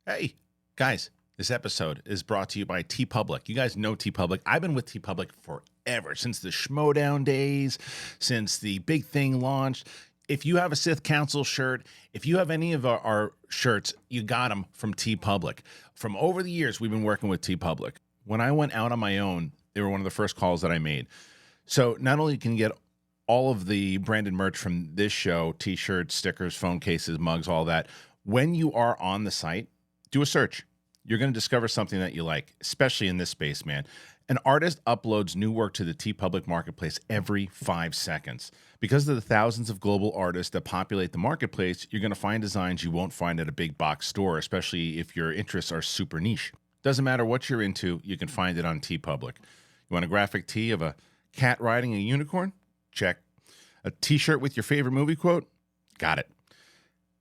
Hey, guys, this episode is brought to you by TeePublic. You guys know TeePublic. I've been with TeePublic forever, since the Schmodown days, since the big thing launched. If you have a Sith Council shirt, if you have any of our shirts, you got them from TeePublic. From over the years, we've been working with TeePublic. When I went out on my own, they were one of the first calls that I made. So not only can you get all of the branded merch from this show, t-shirts, stickers, phone cases, mugs, all that, when you are on the site, do a search. You're going to discover something that you like, especially in this space, man. An artist uploads new work to the TeePublic marketplace every 5 seconds. Because of the thousands of global artists that populate the marketplace, you're going to find designs you won't find at a big box store, especially if your interests are super niche. Doesn't matter what you're into, you can find it on TeePublic. You want a graphic tee of a cat riding a unicorn? Check. A t-shirt with your favorite movie quote? Got it.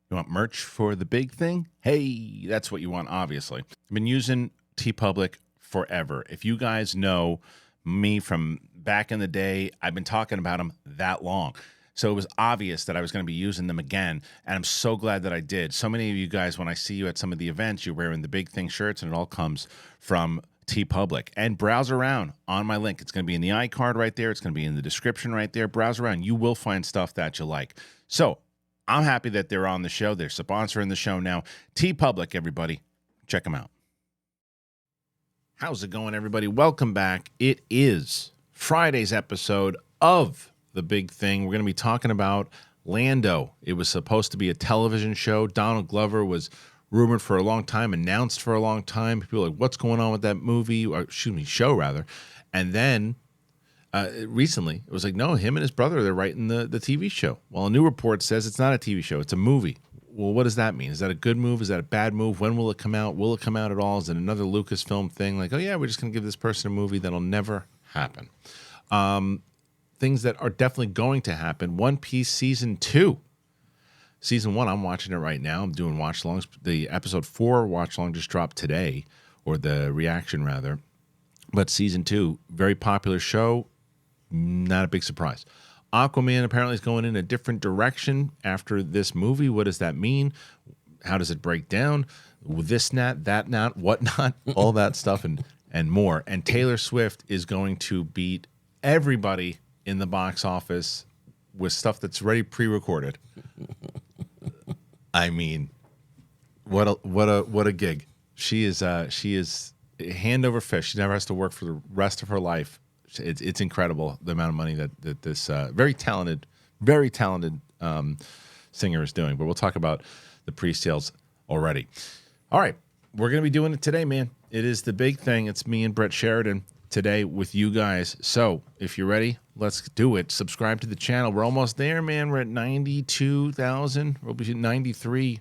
You want merch for the big thing? Hey, that's what you want, obviously. I've been using TeePublic forever. If you guys know me from back in the day, I've been talking about them that long. So it was obvious that I was going to be using them again, and I'm so glad that I did. So many of you guys, when I see you at some of the events, you're wearing the big thing shirts, and it all comes from TeePublic. And browse around on my link. It's going to be in the iCard right there. It's going to be in the description right there. Browse around. You will find stuff that you like. So I'm happy that they're on the show. They're sponsoring the show now. TeePublic, everybody. Check them out. How's it going, everybody? Welcome back. It is Friday's episode of The Big Thing. We're going to be talking about Lando. It was supposed to be a television show. Donald Glover was rumored for a long time, announced for a long time. People were like, what's going on with that movie? Or, show, rather. And then recently, it was like, no, him and his brother, they're writing the TV show. Well, a new report says it's not a TV show. It's a movie. Well, what does that mean? Is that a good move? Is that a bad move? When will it come out? Will it come out at all? Is it another Lucasfilm thing? Like, oh, yeah, we're just going to give this person a movie. That'll never happen. Things that are definitely going to happen. One Piece Season 2. Season 1, I'm watching it right now. I'm doing watch-alongs. The Episode 4 watch-along just dropped today, or the reaction, rather. But Season 2, very popular show. Not a big surprise. Aquaman apparently is going in a different direction after this movie. What does that mean? How does it break down? This not, that not, what not, all that stuff and more. And Taylor Swift is going to beat everybody in the box office with stuff that's already pre-recorded. I mean, what a gig. She is hand over fist. She never has to work for the rest of her life. It's incredible the amount of money that this very talented singer is doing. But we'll talk about the pre-sales already. All right, we're going to be doing it today, man. It is the big thing. It's me and Brett Sheridan today with you guys. So if you're ready, let's do it. Subscribe to the channel. We're almost there, man. We're at 92,000. We'll be at 93,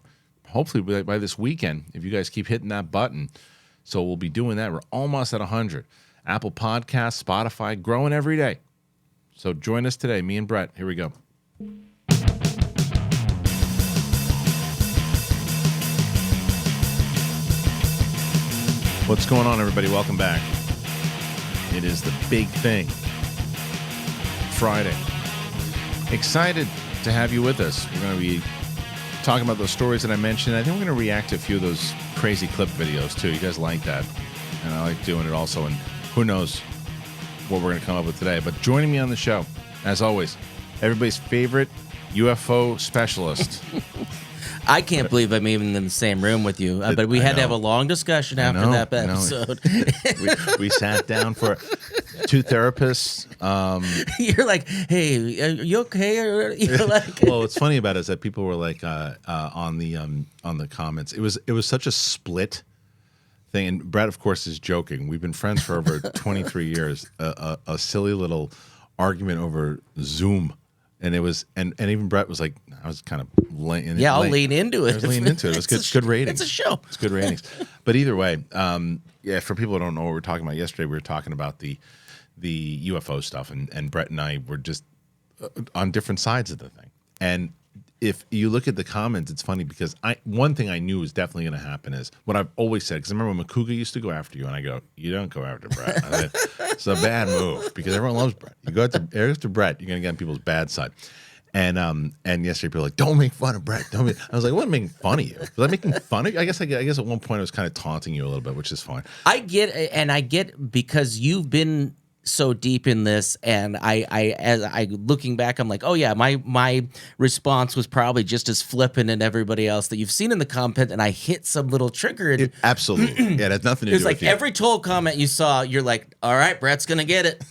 hopefully by this weekend, if you guys keep hitting that button. So we'll be doing that. We're almost at 100. Apple Podcasts, Spotify, growing every day. So join us today, me and Brett. Here we go. What's going on, everybody? Welcome back. It is the big thing. Friday. Excited to have you with us. We're going to be talking about those stories that I mentioned. I think we're going to react to a few of those crazy clip videos, too. You guys like that. And I like doing it also. And who knows what we're going to come up with today. But joining me on the show, as always, everybody's favorite UFO specialist. I can't believe I'm even in the same room with you. But we had to have a long discussion after that episode. we sat down for two therapists. You're like, hey, are you okay? Or, you're like, well, what's funny about it is that people were like on the comments. It was such a split thing. And Brett, of course, is joking. We've been friends for over 23 years. A silly little argument over Zoom. And it was, and even Brett was like, I was kind of laying. Yeah, I'll lean into it. I was leaning into it. It was good ratings. It's a show. It's good ratings. But either way, yeah. For people who don't know what we were talking about yesterday, we were talking about the UFO stuff, and Brett and I were just on different sides of the thing. And if you look at the comments, it's funny because one thing I knew was definitely going to happen is what I've always said. Because I remember when Makuga used to go after you, and I go, "You don't go after Brett. I mean, it's a bad move because everyone loves Brett. You go after Brett, you're going to get on people's bad side." And yesterday people were like, don't make fun of Brett. I was like, what, making fun of you? Was I making fun of you? I guess at one point I was kind of taunting you a little bit, which is fine. I get because you've been so deep in this, and as I looking back, I'm like, oh yeah, my response was probably just as flippant and everybody else that you've seen in the comment, and I hit some little trigger. Absolutely, yeah, it has nothing to do with like you. Every troll comment you saw, you're like, all right, Brett's gonna get it.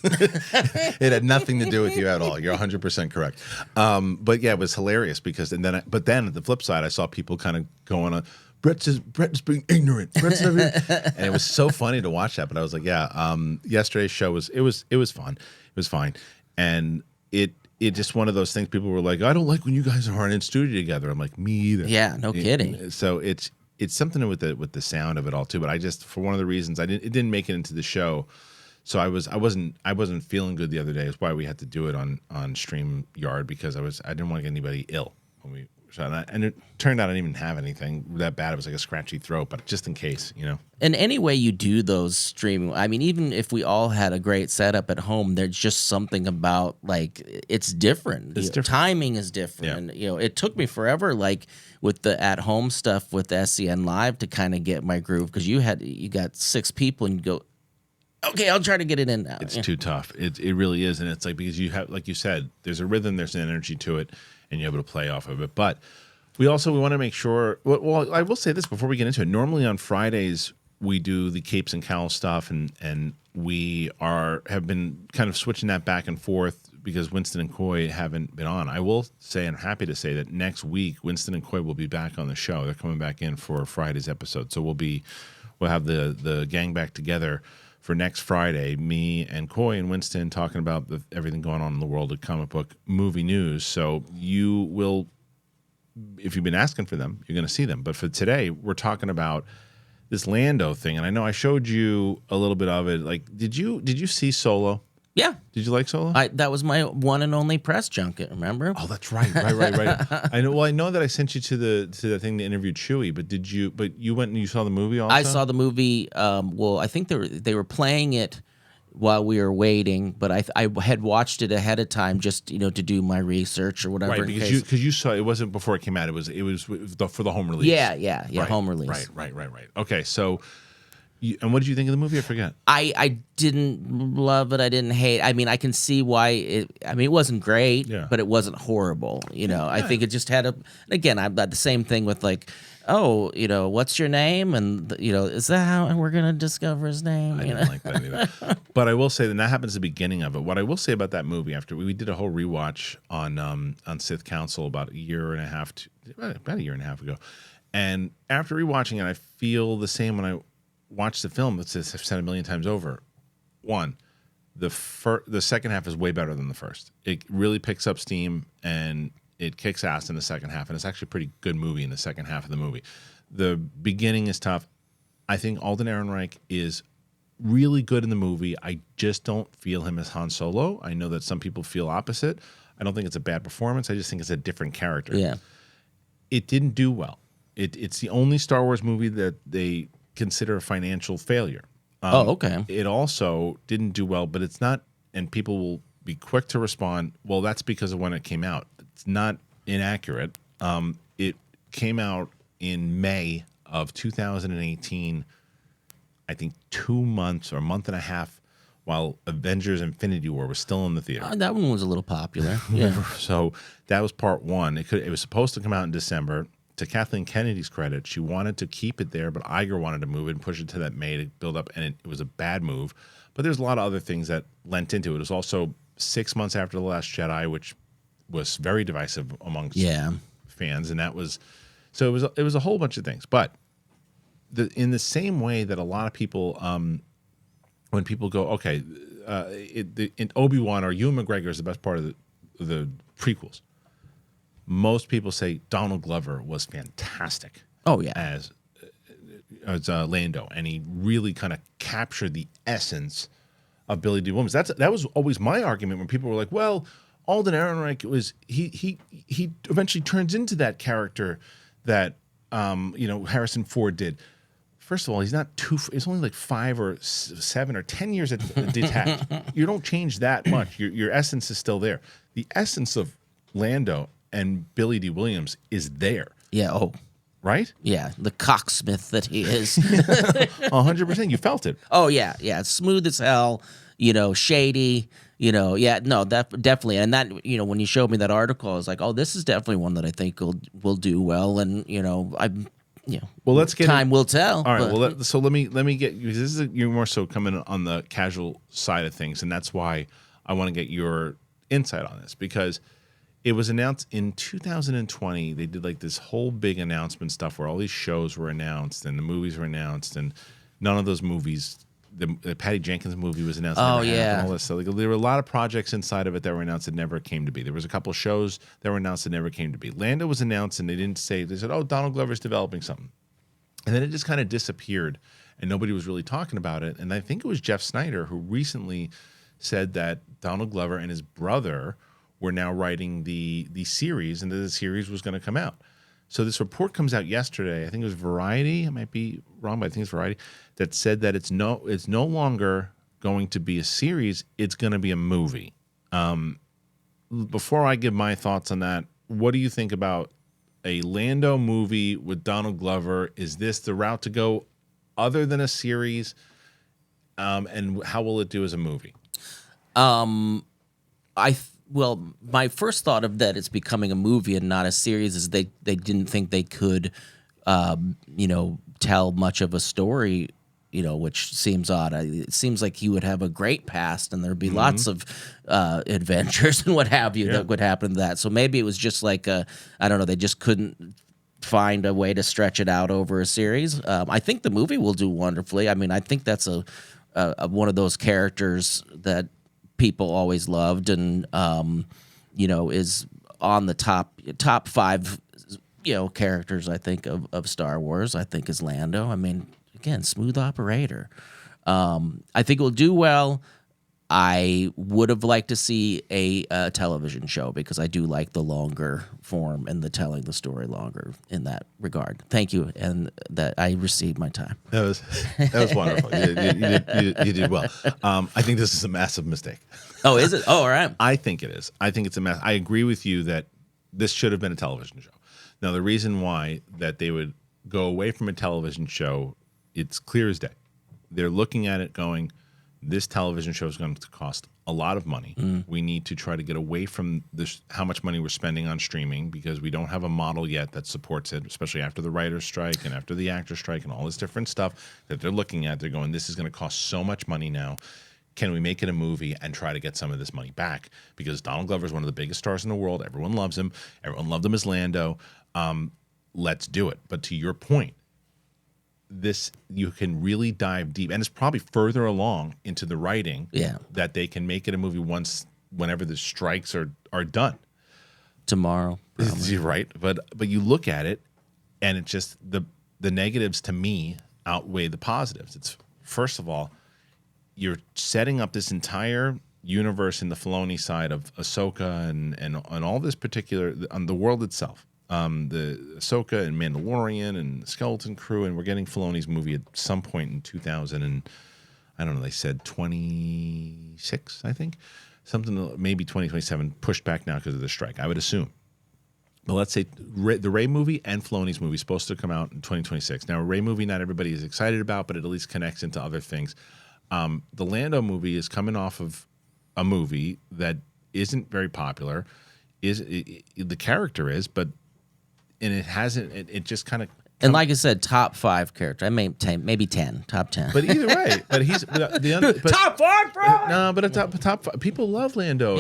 It had nothing to do with you at all. You're 100% correct. But yeah, it was hilarious because but then at the flip side, I saw people kind of going on. Brett is being ignorant. And it was so funny to watch that. But I was like, yeah. Yesterday's show was fun. It was fine, and it just one of those things. People were like, I don't like when you guys aren't in studio together. I'm like, me either. Yeah, no kidding. So it's something with the sound of it all too. But I just, for one of the reasons, it didn't make it into the show. So I wasn't feeling good the other day. That's why we had to do it on StreamYard, because I didn't want to get anybody ill when we. And it turned out I didn't even have anything that bad. It was like a scratchy throat, but just in case, And any way you do those streaming, I mean, even if we all had a great setup at home, there's just something about, like, it's different. It's different. Timing is different. Yeah. And, it took me forever, like, with the at-home stuff with SCN Live to kind of get my groove, because you got 6 people and you go, okay, I'll try to get it in now. It's too tough. It really is. And it's like, because you have, like you said, there's a rhythm, there's an energy to it, and you're able to play off of it. But we want to make sure, well, I will say this before we get into it. Normally on Fridays, we do the Capes and Cowls stuff, and we have been kind of switching that back and forth because Winston and Coy haven't been on. I will say, I'm happy to say that next week, Winston and Coy will be back on the show. They're coming back in for Friday's episode. So we'll have the gang back together for next Friday, me and Coy and Winston talking about everything going on in the world of comic book movie news. So you will, if you've been asking for them, you're going to see them. But for today, we're talking about this Lando thing. And I know I showed you a little bit of it. Like, did you see Solo? Yeah. Did you like Solo? That was my one and only press junket, remember? Oh, that's right. I know. Well, I know that I sent you to the thing to interview Chewie, but you went and you saw the movie also? I saw the movie. Well, I think they were playing it while we were waiting, but I had watched it ahead of time just to do my research or whatever. Right, because you saw it wasn't before it came out. It was for the home release. Yeah, right, home release. Right. Okay, so. And what did you think of the movie? I forget. I didn't love it. I didn't hate. I mean, I can see why it wasn't great, but it wasn't horrible. I think it just had again, I've got the same thing with, like, oh, what's your name? And, is that how we're going to discover his name? I didn't like that either. But I will say that happens at the beginning of it. What I will say about that movie, after we did a whole rewatch on Sith Council about a year and a half ago. And after rewatching it, I feel the same when I watch the film. I've said a million times over. One, the second half is way better than the first. It really picks up steam and it kicks ass in the second half, and it's actually a pretty good movie in the second half of the movie. The beginning is tough. I think Alden Ehrenreich is really good in the movie. I just don't feel him as Han Solo. I know that some people feel opposite. I don't think it's a bad performance. I just think it's a different character. Yeah. It didn't do well. It's the only Star Wars movie that they consider a financial failure. Okay. It also didn't do well, but it's not, and people will be quick to respond, well, that's because of when it came out. It's not inaccurate. It came out in May of 2018, I think 2 months or a month and a half, while Avengers Infinity War was still in the theater. That one was a little popular. Yeah. So that was part one. It was supposed to come out in December. To Kathleen Kennedy's credit, she wanted to keep it there, but Iger wanted to move it and push it to that May to build up, and it was a bad move. But there's a lot of other things that lent into it. It was also 6 months after The Last Jedi, which was very divisive amongst fans, and that was so it was a whole bunch of things. But in the same way that a lot of people, when people go, okay, in Obi-Wan or Ewan McGregor is the best part of the prequels. Most people say Donald Glover was fantastic. Oh yeah, as Lando, and he really kind of captured the essence of Billy Dee Williams. That was always my argument when people were like, "Well, Alden Ehrenreich was he eventually turns into that character that Harrison Ford did." First of all, he's not it's only like 5 or 7 or 10 years detached. You don't change that much. Your essence is still there. The essence of Lando and Billy D. Williams is there. Yeah. Oh, right? Yeah. The cocksmith that he is. 100%. You felt it. Oh, yeah. Yeah. Smooth as hell, shady, yeah, no, that definitely. And that, when you showed me that article, I was like, oh, this is definitely one that I think will do well. And, I'm, well, let's get time will tell. All right. Well, so let me get you. You're more so coming on the casual side of things, and that's why I want to get your insight on this, because it was announced in 2020. They did like this whole big announcement stuff where all these shows were announced and the movies were announced, and none of those movies. The Patty Jenkins movie was announced. Oh, yeah. And all this. So there were a lot of projects inside of it that were announced that never came to be. There was a couple of shows that were announced that never came to be. Lando was announced, and they said, oh, Donald Glover's developing something. And then it just kind of disappeared, and nobody was really talking about it. And I think it was Jeff Snyder who recently said that Donald Glover and his brother were now writing the series, and that the series was going to come out. So this report comes out yesterday. I think it was Variety. I might be wrong, but I think it's Variety that said that it's no longer going to be a series. It's going to be a movie. Before I give my thoughts on that, what do you think about a Lando movie with Donald Glover? Is this the route to go, other than a series? And how will it do as a movie? Well, my first thought of that it's becoming a movie and not a series is they didn't think they could, tell much of a story, which seems odd. It seems like he would have a great past and there'd be lots of adventures and what have you that would happen to that. So maybe it was just like I don't know, they just couldn't find a way to stretch it out over a series. I think the movie will do wonderfully. I mean, I think that's a one of those characters that people always loved, and is on the top 5 characters, I think, of Star Wars. I think is Lando. I mean, again, smooth operator. I think it will do well. I would have liked to see a television show, because I do like the longer form and the telling the story longer in that regard. Thank you, and that I received my time. That was wonderful. You did well. I think this is a massive mistake. Oh, is it? Oh, all right. I think it is. I think it's a mess. I agree with you that this should have been a television show. Now, the reason why that they would go away from a television show, it's clear as day. They're looking at it going, this television show is going to cost a lot of money. We need to try to get away from this, how much money we're spending on streaming, because we don't have a model yet that supports it, especially after the writer's strike and after the actor's strike and all this different stuff that they're looking at. They're going, this is going to cost so much money now. Can we make it a movie and try to get some of this money back? Because Donald Glover is one of the biggest stars in the world. Everyone loves him. Everyone loved him as Lando. Let's do it. But to your point, this, you can really dive deep, and it's probably further along into the writing that they can make it a movie whenever the strikes are done. Tomorrow, you're right. But you look at it, and it's just the negatives to me outweigh the positives. It's, first of all, you're setting up this entire universe in the Filoni side of Ahsoka and all this particular on the world itself. The Ahsoka and Mandalorian and Skeleton Crew, and we're getting Filoni's movie at some point in 2000 and I don't know, they said 26, I think. Something, maybe 2027, pushed back now because of the strike, I would assume. But let's say the Rey movie and Filoni's movie is supposed to come out in 2026. Now, a Rey movie not everybody is excited about, but it at least connects into other things. The Lando movie is coming off of a movie that isn't very popular. The character is, but it hasn't. It just kind of. And like I said, top 5 character. I may maybe 10, top 10. But either way, but he's top 5, bro. No, but a top 5. People love Lando,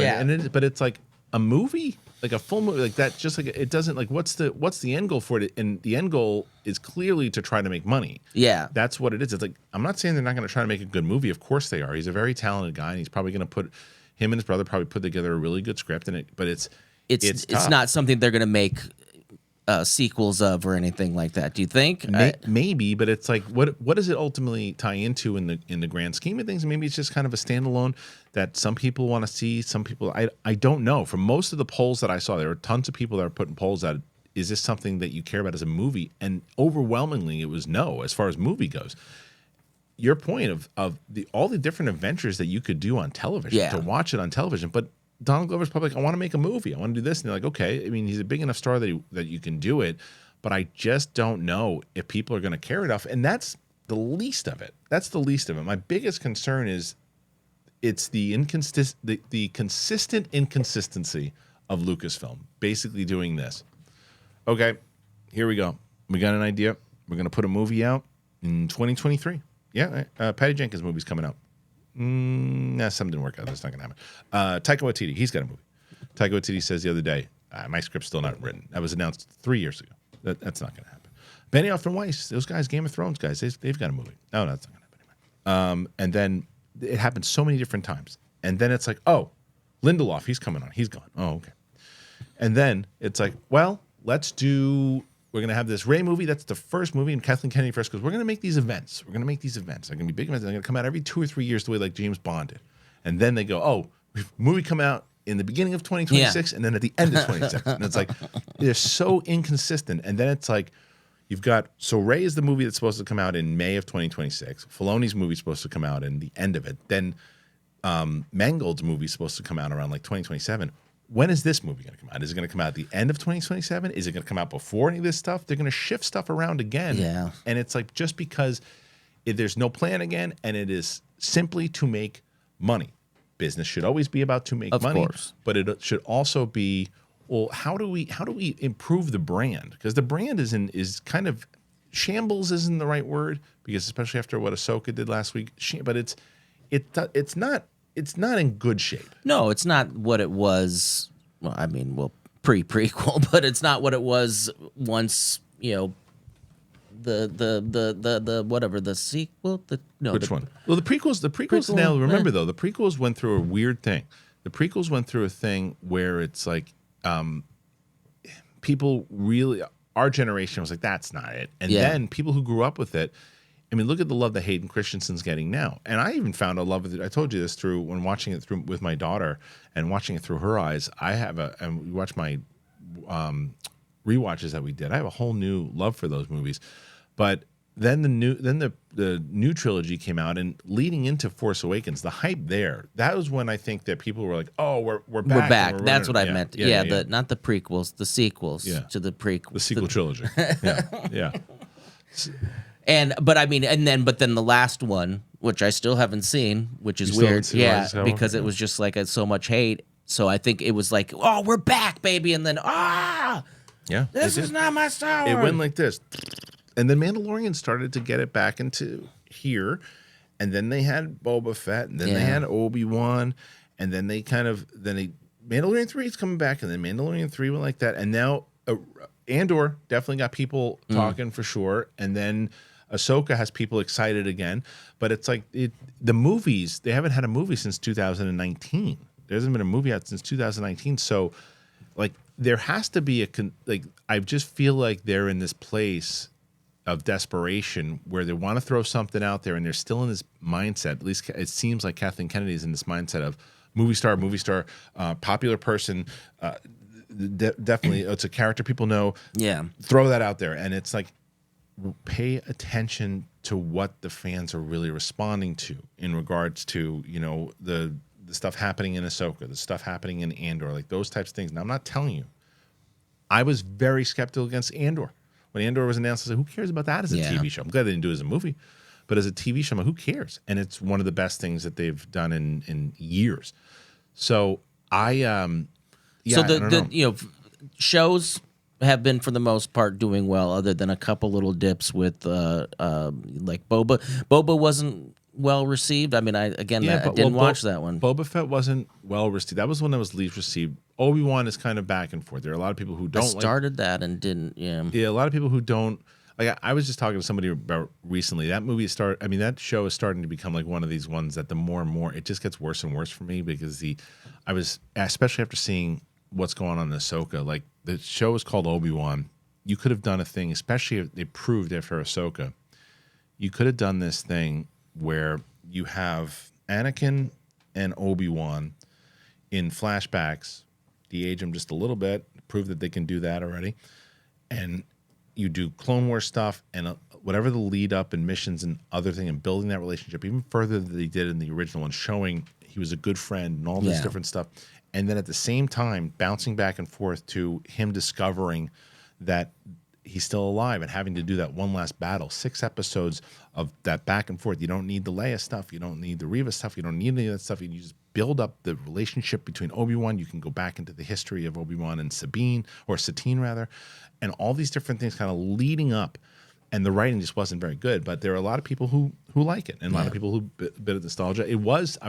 but it's like a movie, like a full movie, like that. Just like it doesn't like what's the end goal for it? And the end goal is clearly to try to make money. Yeah, that's what it is. It's like, I'm not saying they're not going to try to make a good movie. Of course they are. He's a very talented guy, and he's probably going to put him and his brother probably put together a really good script. But it's not something they're going to make sequels of or anything like that. Do you think? Maybe, but it's like, what does it ultimately tie into in the grand scheme of things? Maybe it's just kind of a standalone that some people want to see. Some people, I don't know. From most of the polls that I saw, there were tons of people that are putting polls out. Is this something that you care about as a movie? And overwhelmingly, it was no. As far as movie goes, your point of all the different adventures that you could do on television, to watch it on television, but Donald Glover's probably like, I want to make a movie. I want to do this. And they're like, okay. I mean, he's a big enough star that you can do it. But I just don't know if people are going to care enough. And that's the least of it. That's the least of it. My biggest concern is it's the consistent inconsistency of Lucasfilm basically doing this. Okay, here we go. We got an idea. We're going to put a movie out in 2023. Yeah, Patty Jenkins' movie's coming out. Something didn't work out. That's not going to happen. Taika Waititi, he's got a movie. Taika Waititi says the other day, my script's still not written. That was announced 3 years ago. That's not going to happen. Benioff and Weiss, those guys, Game of Thrones guys, they've got a movie. No, that's not going to happen anymore. And then it happened so many different times. And then it's like, oh, Lindelof, he's coming on. He's gone. Oh, okay. And then it's like, well, we're going to have this Ray movie. That's the first movie. And Kathleen Kennedy first goes, we're going to make these events. We're going to make these events. They're going to be big events. They're going to come out every 2 or 3 years the way like James Bond did. And then they go, oh, movie come out in the beginning of 2026 and then at the end of 26. And it's like, they're so inconsistent. And then it's like, so Ray is the movie that's supposed to come out in May of 2026. Filoni's movie is supposed to come out in the end of it. Then Mangold's movie is supposed to come out around like 2027. When is this movie going to come out? Is it going to come out at the end of 2027? Is it going to come out before any of this stuff? They're going to shift stuff around again. Yeah. And it's like, just because there's no plan again, and it is simply to make money. Business should always be about to make money. Of course. But it should also be, well, how do we improve the brand? Because the brand is kind of shambles isn't the right word, because especially after what Ahsoka did last week. But it's not in good shape. No, it's not what it was. Well, I mean, pre-prequel, but it's not what it was once. The whatever the sequel. Which one? Well, the prequels. Now remember though, the prequels went through a weird thing. The prequels went through a thing where it's like, people really, our generation was like, that's not it. And then people who grew up with it, I mean, look at the love that Hayden Christensen's getting now. And I even found a love of it. I told you this when watching it through with my daughter and watching it through her eyes. And we watched my rewatches that we did. I have a whole new love for those movies. But then the new trilogy came out, and leading into Force Awakens, the hype there, that was when I think that people were like, oh, we're back. We're back. That's what I meant. Not the prequels, the sequels to the prequels. The sequel trilogy. Yeah. But then the last one, which I still haven't seen, which is weird. Because it was just like so much hate. So I think it was like, oh, we're back, baby. And then, this is not my Star Wars. It went like this. And then Mandalorian started to get it back into here. And then they had Boba Fett. And then they had Obi-Wan. And then Mandalorian 3 is coming back. And then Mandalorian 3 went like that. And now Andor definitely got people talking for sure. And then Ahsoka has people excited again. But it's like the movies, they haven't had a movie since 2019. There hasn't been a movie out since 2019. So, like, there has to be I just feel like they're in this place of desperation where they want to throw something out there, and they're still in this mindset. At least it seems like Kathleen Kennedy is in this mindset of movie star, popular person. Definitely, it's a character people know. Yeah. Throw that out there. And it's like, pay attention to what the fans are really responding to in regards to, the stuff happening in Ahsoka, the stuff happening in Andor, like those types of things. Now, I'm not telling you. I was very skeptical against Andor. When Andor was announced, I said, who cares about that as a TV show? I'm glad they didn't do it as a movie. But as a TV show, I'm like, who cares? And it's one of the best things that they've done in years. So shows have been for the most part doing well, other than a couple little dips with like Boba. Boba wasn't well received. I mean, I didn't watch that one. Boba Fett wasn't well received. That was one that was least received. Obi-Wan is kind of back and forth. There are a lot of people who don't started that and didn't. Yeah, a lot of people who don't. Like, I was just talking to somebody about recently. That show is starting to become like one of these ones that the more and more it just gets worse and worse for me, because especially after seeing what's going on in Ahsoka. Like, the show is called Obi-Wan. You could have done a thing, especially if they proved after Ahsoka. You could have done this thing where you have Anakin and Obi-Wan in flashbacks, de-age them just a little bit, prove that they can do that already, and you do Clone Wars stuff and whatever the lead up and missions and other thing, and building that relationship even further than they did in the original, and showing he was a good friend and all this different stuff. And then at the same time, bouncing back and forth to him discovering that he's still alive and having to do that one last battle. 6 episodes of that back and forth. You don't need the Leia stuff. You don't need the Reva stuff. You don't need any of that stuff. You just build up the relationship between Obi-Wan. You can go back into the history of Obi-Wan and Sabine, or Satine rather, and all these different things kind of leading up. And the writing just wasn't very good, but there are a lot of people who like it, and a lot of people who bit of nostalgia. I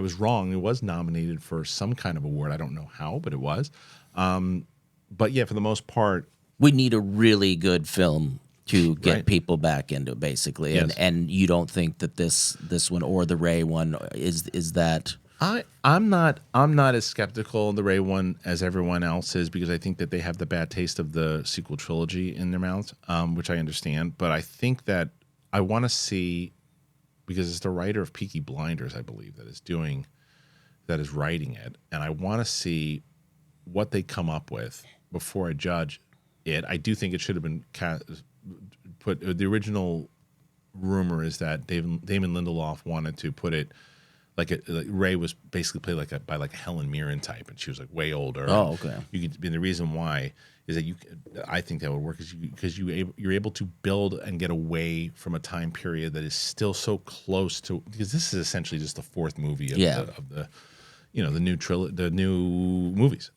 was wrong. It was nominated for some kind of award. I don't know how, but it was. But yeah, for the most part, we need a really good film to get people back into it, basically. Yes. And you don't think that this one or the Rey one is that? I'm not as skeptical of the Rey one as everyone else is, because I think that they have the bad taste of the sequel trilogy in their mouths, which I understand. But I think that I want to see, because it's the writer of Peaky Blinders, I believe, that is writing it, and I want to see what they come up with before I judge it. I do think it should have been put. The original rumor is that Damon Lindelof wanted to put it like Rey was basically played by a Helen Mirren type, and she was like way older. Oh, okay. And the reason why is that I think that would work is because you're able to build and get away from a time period that is still so close to, because this is essentially just the 4th movie of the the new movies.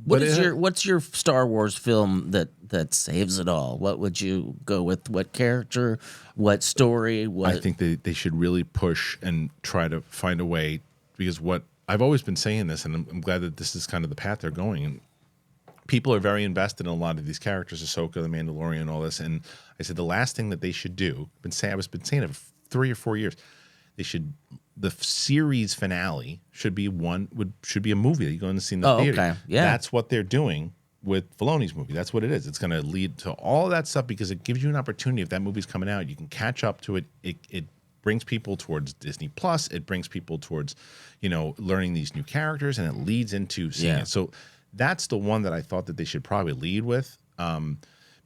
What's your Star Wars film that saves it all? What would you go with? What character? What story? I think they should really push and try to find a way, because what I've always been saying this, and I'm glad that this is kind of the path they're going. And people are very invested in a lot of these characters, Ahsoka, the Mandalorian, all this. And I said the last thing that they should do, I was been saying it for 3 or 4 years, the series finale should be a movie that you go and see in the theater. Okay. Yeah. That's what they're doing with Filoni's movie. That's what it is. It's going to lead to all of that stuff, because it gives you an opportunity. If that movie's coming out, you can catch up to it. It brings people towards Disney Plus. It brings people towards, learning these new characters, and it leads into seeing it. So that's the one that I thought that they should probably lead with.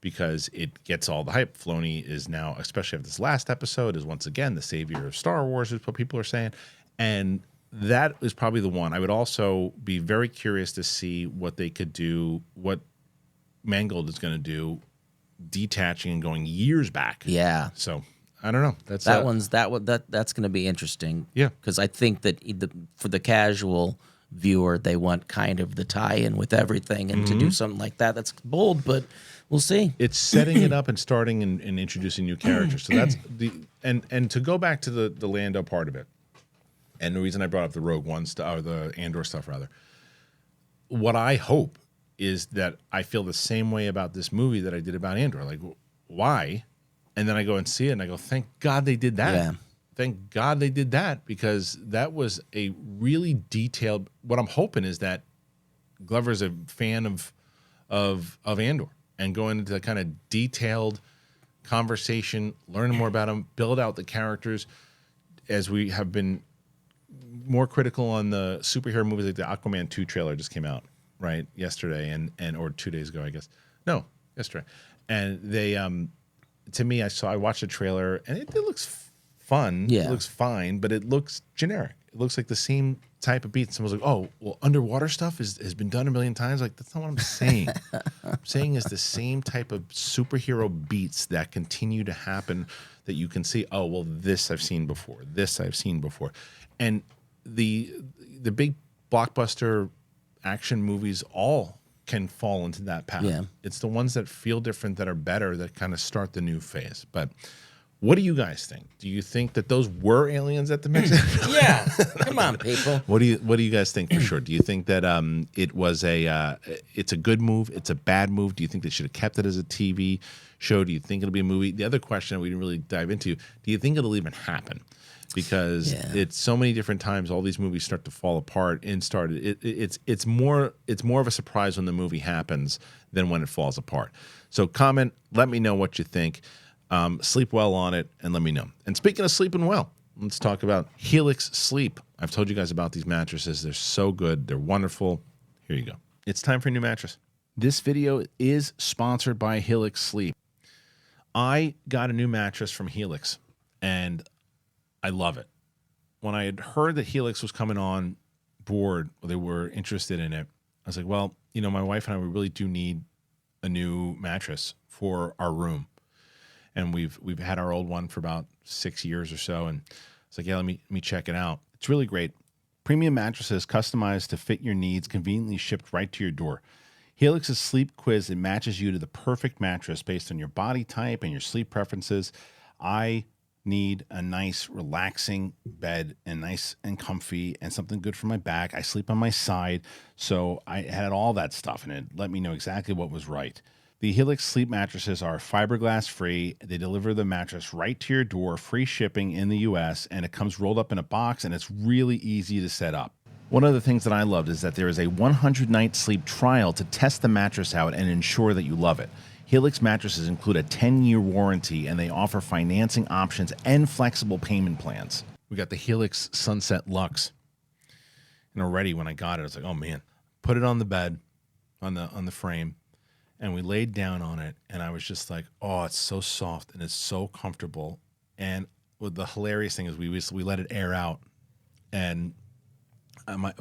Because it gets all the hype. Filoni is now, especially after this last episode, is once again the savior of Star Wars, is what people are saying. And that is probably the one. I would also be very curious to see what they could do, what Mangold is going to do, detaching and going years back. Yeah. So I don't know. That's going to be interesting. Yeah. Because I think that for the casual viewer, they want kind of the tie-in with everything, and to do something like that, that's bold, but we'll see. It's setting it up and starting and introducing new characters. So that's and to go back to the Lando part of it, and the reason I brought up the Rogue One stuff, or the Andor stuff rather, what I hope is that I feel the same way about this movie that I did about Andor. Like, why? And then I go and see it, and I go, thank God they did that. Yeah. Thank God they did that, because that was a really detailed. What I'm hoping is that Glover's a fan of Andor, and going into the kind of detailed conversation, learning more about him, build out the characters, as we have been more critical on the superhero movies. Like the Aquaman 2 trailer just came out yesterday, and or 2 days ago, I guess. No, yesterday. And they to me, I watched the trailer, and it looks fun. Yeah. It looks fine, but it looks generic. It looks like the same type of beat. Someone's like, oh, well, underwater stuff has been done a million times. Like, that's not what I'm saying. I'm saying is the same type of superhero beats that continue to happen, that you can see, oh, well, this I've seen before. This I've seen before. And the big blockbuster action movies all can fall into that path. Yeah. It's the ones that feel different, that are better, that kind of start the new phase. But what do you guys think? Do you think that those were aliens at the Mexican? Yeah, come on, people. What do you guys think for sure? Do you think that it was it's a good move? It's a bad move? Do you think they should have kept it as a TV show? Do you think it'll be a movie? The other question that we didn't really dive into: do you think it'll even happen? Because it's so many different times all these movies start to fall apart and it's more of a surprise when the movie happens than when it falls apart. So comment, let me know what you think. Sleep well on it, and let me know. And speaking of sleeping well, let's talk about HELIX Sleep. I've told you guys about these mattresses. They're so good. They're wonderful. Here you go. It's time for a new mattress. This video is sponsored by HELIX Sleep. I got a new mattress from HELIX, and I love it. when I had heard that HELIX was coming on board, or they were interested in it, I was like, well, my wife and I, we really do need a new mattress for our room. And we've had our old one for about 6 years or so. And it's like, yeah, let me check it out. It's really great. Premium mattresses customized to fit your needs, conveniently shipped right to your door. HELIX's sleep quiz, it matches you to the perfect mattress based on your body type and your sleep preferences. I need a nice, relaxing bed and nice and comfy and something good for my back. I sleep on my side, so I had all that stuff, and it let me know exactly what was right. The HELIX sleep mattresses are fiberglass free. They deliver the mattress right to your door, free shipping in the US, and it comes rolled up in a box, and it's really easy to set up. One of the things that I loved is that there is a 100-night sleep trial to test the mattress out and ensure that you love it. HELIX mattresses include a 10-year warranty, and they offer financing options and flexible payment plans. We got the HELIX Sunset Luxe. And already when I got it, I was like, oh man, put it on the bed, on the frame, and we laid down on it, and I was just like, oh, it's so soft and it's so comfortable. And the hilarious thing is we let it air out, and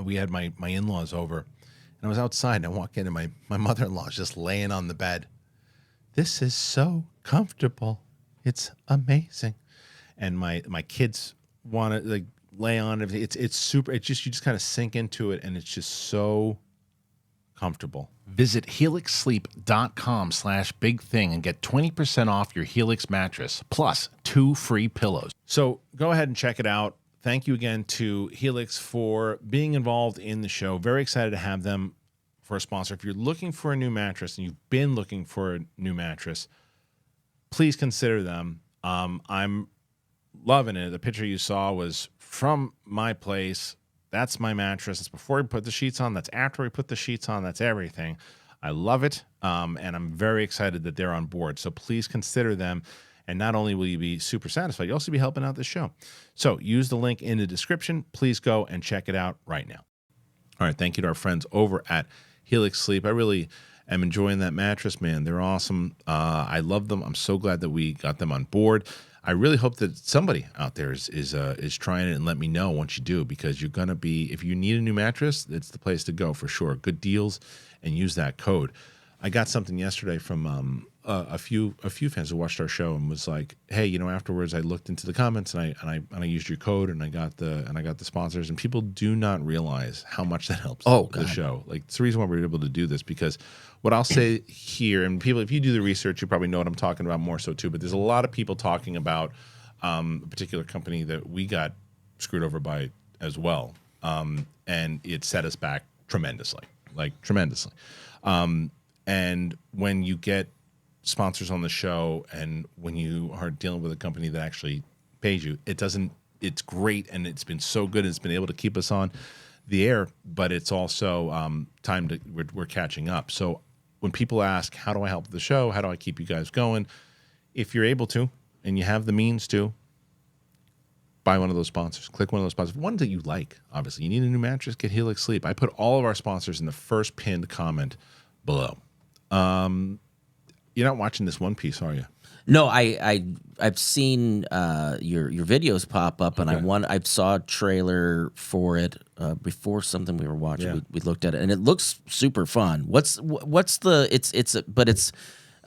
we had my in-laws over, and I was outside, and I walk in, and my mother-in-law is just laying on the bed. This is so comfortable. It's amazing. And my kids want to like lay on it. It's super. It's just, you just kind of sink into it, and it's just so comfortable. Visit helixsleep.com/bigthing and get 20% off your HELIX mattress plus 2 free pillows. So go ahead and check it out. Thank you again to HELIX for being involved in the show. Very excited to have them for a sponsor. If you're looking for a new mattress and you've been looking for a new mattress, please consider them. I'm loving it. The picture you saw was from my place. That's my mattress. It's before we put the sheets on. That's after we put the sheets on. That's everything. I love it, and I'm very excited that they're on board. So please consider them. And not only will you be super satisfied, you'll also be helping out the show. So use the link in the description. Please go and check it out right now. All right, thank you to our friends over at HELIX Sleep. I really am enjoying that mattress, man. They're awesome. I love them. I'm so glad that we got them on board. I really hope that somebody out there is trying it, and let me know once you do, because you're going to be, if you need a new mattress, it's the place to go for sure. Good deals, and use that code. I got something yesterday from a few fans who watched our show and was like, hey, afterwards I looked into the comments and I used your code and I got the sponsors, and people do not realize how much that helps the show. Like, it's the reason why we're able to do this, because what I'll say here, and people, if you do the research, you probably know what I'm talking about more so too, but there's a lot of people talking about a particular company that we got screwed over by as well. And it set us back tremendously. And when you get sponsors on the show, and when you are dealing with a company that actually pays you, it's great, and it's been so good, and it's been able to keep us on the air, but it's also we're catching up. So when people ask, how do I help the show? How do I keep you guys going? If you're able to, and you have the means to, buy one of those sponsors. Click one of those sponsors. One that you like, obviously. You need a new mattress? Get HELIX Sleep. I put all of our sponsors in the first pinned comment below. You're not watching this One Piece, are you? No, I've seen your videos pop up, and I saw a trailer for it before something we were watching. Yeah. We looked at it, and it looks super fun. What's the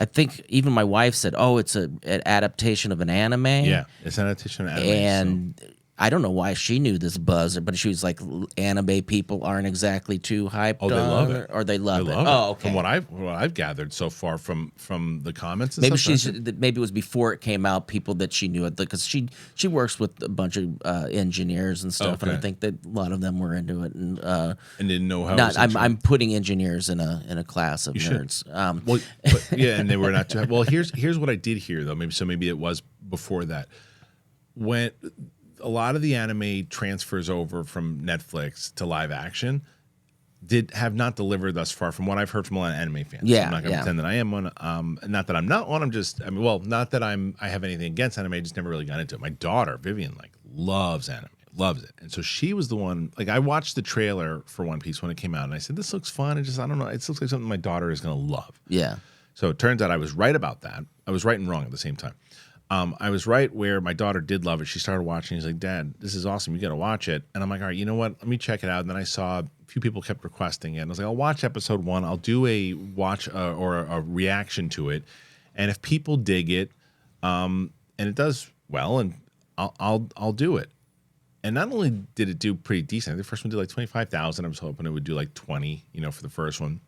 I think even my wife said, oh, it's an adaptation of an anime. Yeah, it's an adaptation of an anime. And I don't know why she knew this buzz, but she was like, anime people aren't exactly too hyped on. Oh, they love it. Or they love it. Oh, okay. From what I've gathered so far from the comments and maybe it was before it came out, people that she knew it, because she works with a bunch of engineers and stuff, and I think that a lot of them were into it and didn't know how. I'm putting engineers in a class of nerds. And they were not too. Well, here's what I did hear though. Maybe it was before that, when a lot of the anime transfers over from Netflix to live action have not delivered thus far, from what I've heard from a lot of anime fans. Yeah, I'm not going to pretend that I am one. Not that I'm not one. I'm just, not that I have anything against anime. I just never really got into it. My daughter, Vivian, loves anime, loves it. And so she was the one, I watched the trailer for One Piece when it came out, and I said, this looks fun. I don't know. It looks like something my daughter is going to love. Yeah. So it turns out I was right about that. I was right and wrong at the same time. I was right where my daughter did love it. She started watching. She's like, Dad, this is awesome. You got to watch it. And I'm like, all right, you know what? Let me check it out. And then I saw a few people kept requesting it. And I was like, I'll watch episode 1. I'll do a watch or a reaction to it. And if people dig it, and it does well, and I'll do it. And not only did it do pretty decent, the first one did like 25,000. I was hoping it would do like 20, for the first one.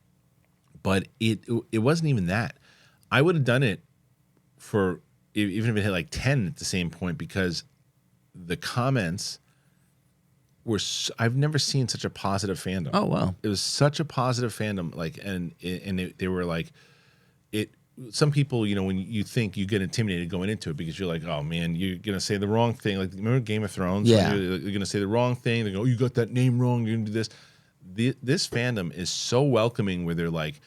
But it wasn't even that. I would have done it for even if it hit like 10 at the same point, because the comments were I've never seen such a positive fandom. Oh wow, it was such a positive fandom. Like, and they were like, it. Some people, when you think you get intimidated going into it because you're like, oh man, you're gonna say the wrong thing. Like, remember Game of Thrones? Yeah, you're gonna say the wrong thing. They go, oh, you got that name wrong. You're gonna do this. This fandom is so welcoming, where they're like,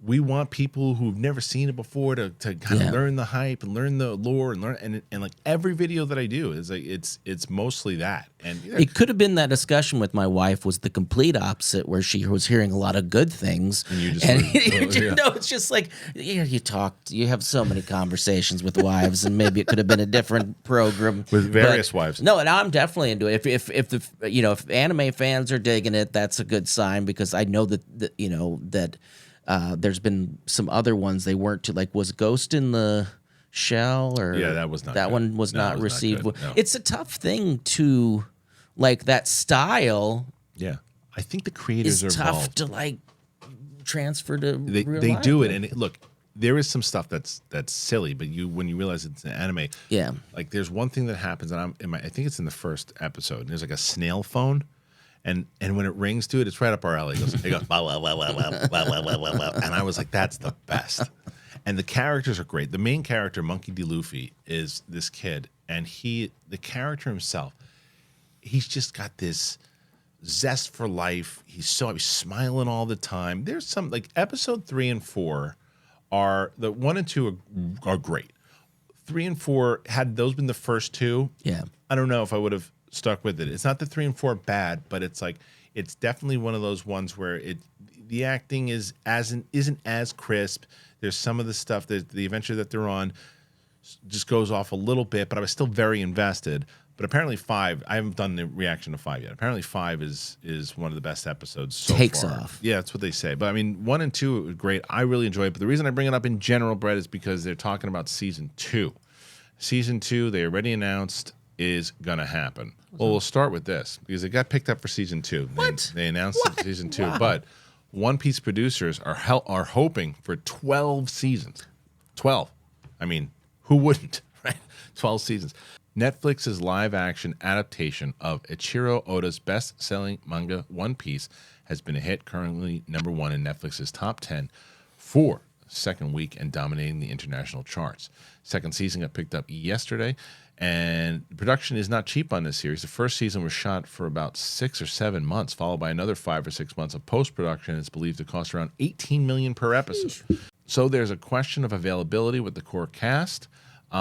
we want people who've never seen it before to kind of learn the hype and learn the lore and learn and like every video that I do is like it's mostly that. And it could have been that discussion with my wife was the complete opposite, where she was hearing a lot of good things, and you just it's just like you have so many conversations with wives, and maybe it could have been a different program with various wives. No, and I'm definitely into it. If if anime fans are digging it, that's a good sign, because I know that there's been some other ones they weren't too, like, was Ghost in the Shell, or that was not that good. one was not received. Not good, no. It's a tough thing to like that style. Yeah, I think the creators are tough involved. to like transfer to. They do it, and look, there is some stuff that's silly, but when you realize it's an anime, like there's one thing that happens, and I think it's in the first episode. And there's like a snail phone. And when it rings to it, it's right up our alley. It goes, blah, blah, blah, blah, blah, blah, blah, blah, blah. And I was like, that's the best. And the characters are great. The main character, Monkey D. Luffy, is this kid. And the character himself, he's just got this zest for life. He's smiling all the time. There's some, like, episode 3 and 4 are, the 1 and 2 are great. 3 and 4, had those been the first 2, I don't know if I would have stuck with it. It's not that 3 and 4 are bad, but it's like, it's definitely one of those ones where the acting isn't as crisp. There's some of the stuff that the adventure that they're on just goes off a little bit, but I was still very invested. But apparently 5, I haven't done the reaction to 5 yet. Apparently 5 is one of the best episodes so Takes far. off. Yeah, that's what they say. But I mean, 1 and 2 were great. I really enjoyed it. But the reason I bring it up in general, Brett, is because they're talking about season 2. Season 2, they already announced, is gonna happen. Well, we'll start with this, because it got picked up for season 2. They announced it season 2, wow. But One Piece producers are hoping for 12 seasons. 12. I mean, who wouldn't, right? 12 seasons. Netflix's live-action adaptation of Eiichiro Oda's best-selling manga One Piece has been a hit, currently number 1 in Netflix's top 10 for second week and dominating the international charts. Second season got picked up yesterday, and production is not cheap on this series. The first season was shot for about 6 or 7 months, followed by another 5 or 6 months of post-production. It's believed to cost around $18 million per episode. So there's a question of availability with the core cast.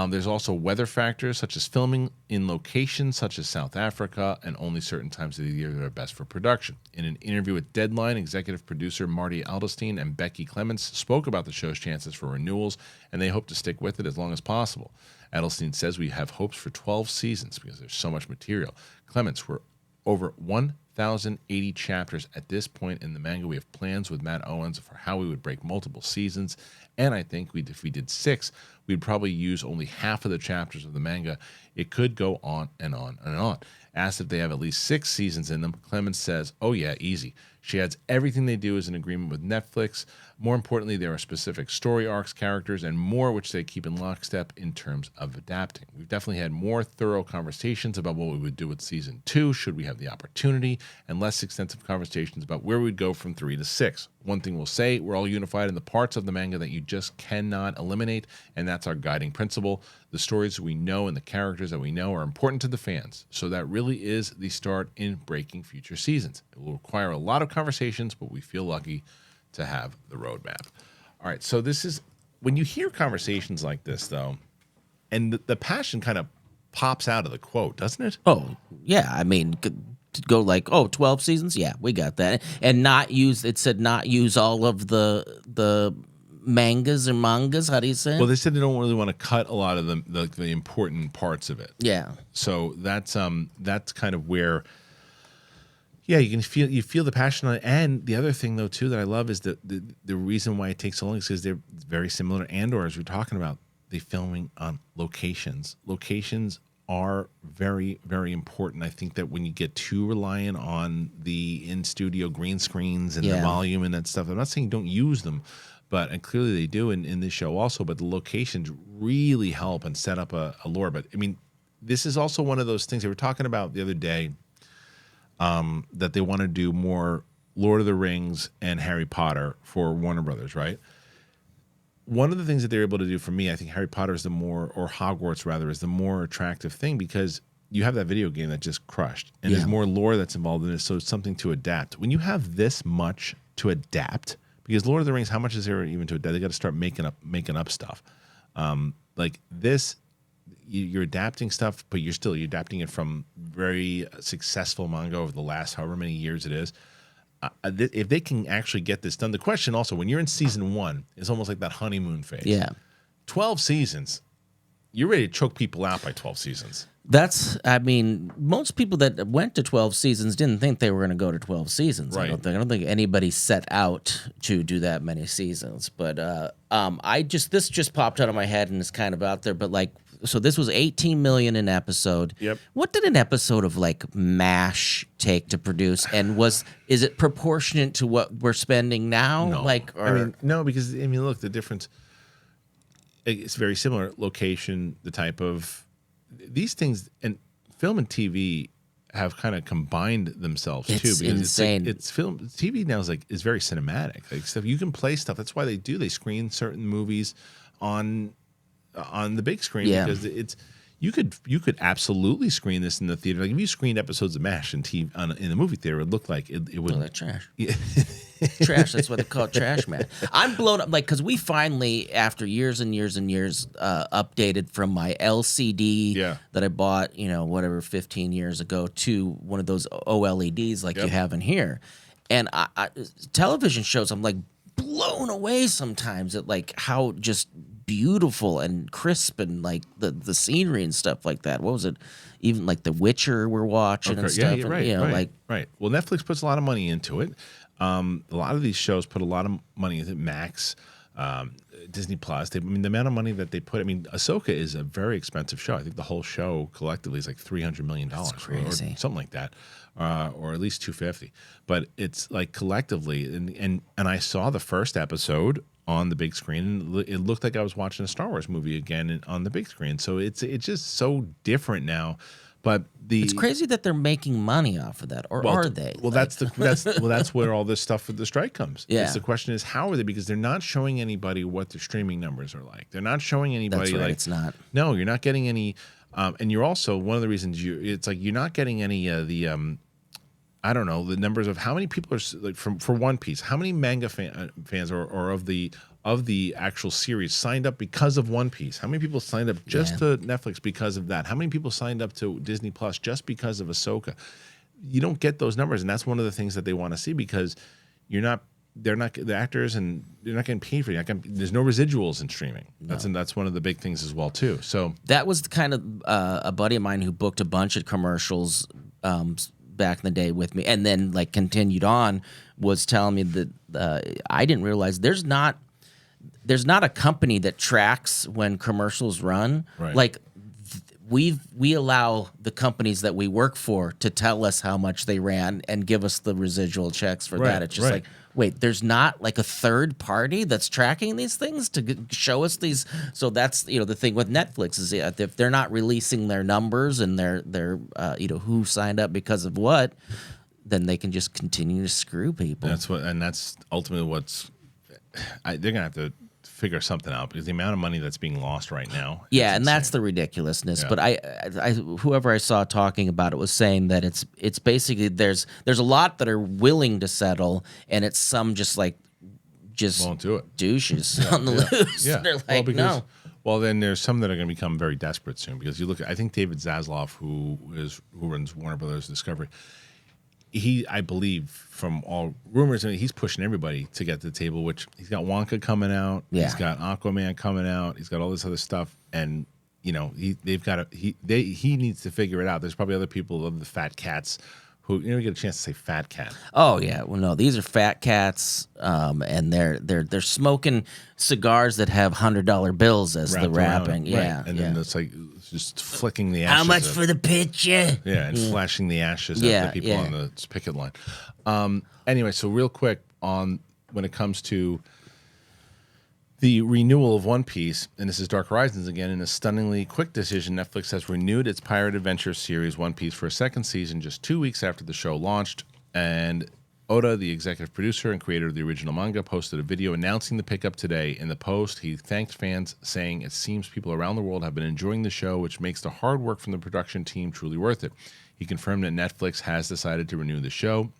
There's also weather factors, such as filming in locations such as South Africa, and only certain times of the year that are best for production. In an interview with Deadline, executive producer Marty Alderstein and Becky Clements spoke about the show's chances for renewals, and they hope to stick with it as long as possible. Adelstein says, we have hopes for 12 seasons because there's so much material. Clements, we're over 1,080 chapters at this point in the manga. We have plans with Matt Owens for how we would break multiple seasons, and I think if we did 6, we'd probably use only half of the chapters of the manga. It could go on and on and on. Asked if they have at least 6 seasons in them, Clemens says, oh yeah, easy. She adds, everything they do is in agreement with Netflix. More importantly, there are specific story arcs, characters, and more which they keep in lockstep in terms of adapting. We've definitely had more thorough conversations about what we would do with season 2, should we have the opportunity, and less extensive conversations about where we'd go from 3 to 6. One thing we'll say, we're all unified in the parts of the manga that you just cannot eliminate, and that's our guiding principle. The stories we know and the characters that we know are important to the fans, so that really is the start in breaking future seasons. It will require a lot of conversations, but we feel lucky to have the roadmap. All right, so this is, when you hear conversations like this, though, and the passion kind of pops out of the quote, doesn't it? Oh, yeah. I mean, to go like, 12 seasons? Yeah, we got that. And not use, it said not use all of the mangas or mangas. How do you say it? Well, they said they don't really want to cut a lot of the important parts of it. Yeah. So that's kind of where, yeah, you feel the passion on it. And the other thing though too that I love is that the reason why it takes so long is because they're very similar to Andor, as we're talking about. They filming on locations. Locations are very, very important. I think that when you get too reliant on the in-studio green screens and the volume and that stuff, I'm not saying don't use them, and clearly they do in this show also, but the locations really help and set up a lore. But, I mean, this is also one of those things they were talking about the other day, that they want to do more Lord of the Rings and Harry Potter for Warner Brothers, right? One of the things that they're able to do for me, I think Harry Potter is or Hogwarts rather, is the more attractive thing because you have that video game that just crushed, and there's more lore that's involved in it, so it's something to adapt. When you have this much to adapt, because Lord of the Rings, how much is there even to adapt? They got to start making up stuff. Like this, you're adapting stuff, but you're adapting it from very successful manga over the last however many years it is. If they can actually get this done, the question also, when you're in season 1, is almost like that honeymoon phase. Yeah. 12 seasons, you're ready to choke people out by 12 seasons. I mean, most people that went to 12 seasons didn't think they were going to go to 12 seasons. Right. I don't think anybody set out to do that many seasons. But this just popped out of my head and it's kind of out there. But like, so this was 18 million an episode. Yep. What did an episode of like MASH take to produce? And is it proportionate to what we're spending now? No. No, because look, the difference. It's very similar. Location, the type of these things, and film and TV have kind of combined themselves too. Because insane. It's film. TV now is very cinematic. Like stuff you can play stuff. That's why they screen certain movies on the big screen because you could absolutely screen this in the theater. Like if you screened episodes of MASH in the movie theater, it would look like it would. Oh, that's trash. Yeah. Trash. That's what they call it, trash, man. I'm blown up, because we finally, after years and years and years, updated from my LCD that I bought, 15 years ago to one of those OLEDs like you have in here, and television shows. I'm like blown away sometimes at like how just beautiful and crisp and like the scenery and stuff like that. What was it? Even like The Witcher we're watching and stuff. Yeah, right, right. Well, Netflix puts a lot of money into it. A lot of these shows put a lot of money into Max, Disney Plus. The amount of money that they put. Ahsoka is a very expensive show. I think the whole show collectively is like $300 million, or something like that, or at least $250. But it's like collectively, and I saw the first episode on the big screen, and it looked like I was watching a Star Wars movie again on the big screen. So it's just so different now. But it's crazy that they're making money off of that, or are they? Well, that's where all this stuff with the strike comes. Yeah. The question is, how are they? Because they're not showing anybody what their streaming numbers are like. They're not showing anybody. That's right, it's not. No, you're not getting any. And you're also one of the reasons it's like you're not getting any of the. I don't know the numbers of how many people are like for One Piece. How many manga fans or of the actual series signed up because of One Piece? How many people signed up just to Netflix because of that? How many people signed up to Disney Plus just because of Ahsoka? You don't get those numbers, and that's one of the things that they want to see because they're not the actors, and they're not getting paid for it. There's no residuals in streaming. No. That's one of the big things as well too. So that was kind of a buddy of mine who booked a bunch of commercials back in the day with me, and then like continued on, was telling me that I didn't realize there's not a company that tracks when commercials run. Right. Like we allow the companies that we work for to tell us how much they ran and give us the residual checks for that. It's just like, wait, there's not like a third party that's tracking these things to show us these. So that's, the thing with Netflix is if they're not releasing their numbers and their who signed up because of what, then they can just continue to screw people. That's ultimately they're going to have to figure something out because the amount of money that's being lost right now. Yeah, and that's the ridiculousness. Yeah. But I whoever I saw talking about it was saying that it's basically there's a lot that are willing to settle, and it's some just won't do it. Douches on the loose. Yeah. They're like, no. Well, then there's some that are going to become very desperate soon because you look. I think David Zaslav, who runs Warner Brothers Discovery, I believe from all rumors, I mean, he's pushing everybody to get to the table, which he's got Wonka coming out. Yeah. He's got Aquaman coming out. He's got all this other stuff. And, you know, he needs to figure it out. There's probably other people, the fat cats, who, you know, get a chance to say fat cat. Oh yeah, well no, these are fat cats, and they're smoking cigars that have $100 bills as the wrapping. Yeah, right. And then it's like just flicking the ashes. How much for the picture? Yeah, and flashing the ashes at the people on the picket line. Anyway, so real quick on when it comes to the renewal of One Piece, and this is Dark Horizons again, in a stunningly quick decision, Netflix has renewed its pirate adventure series One Piece for a second season just 2 weeks after the show launched. And Oda, the executive producer and creator of the original manga, posted a video announcing the pickup today. In the post, he thanked fans, saying, "It seems people around the world have been enjoying the show, which makes the hard work from the production team truly worth it." He confirmed that Netflix has decided to renew the show.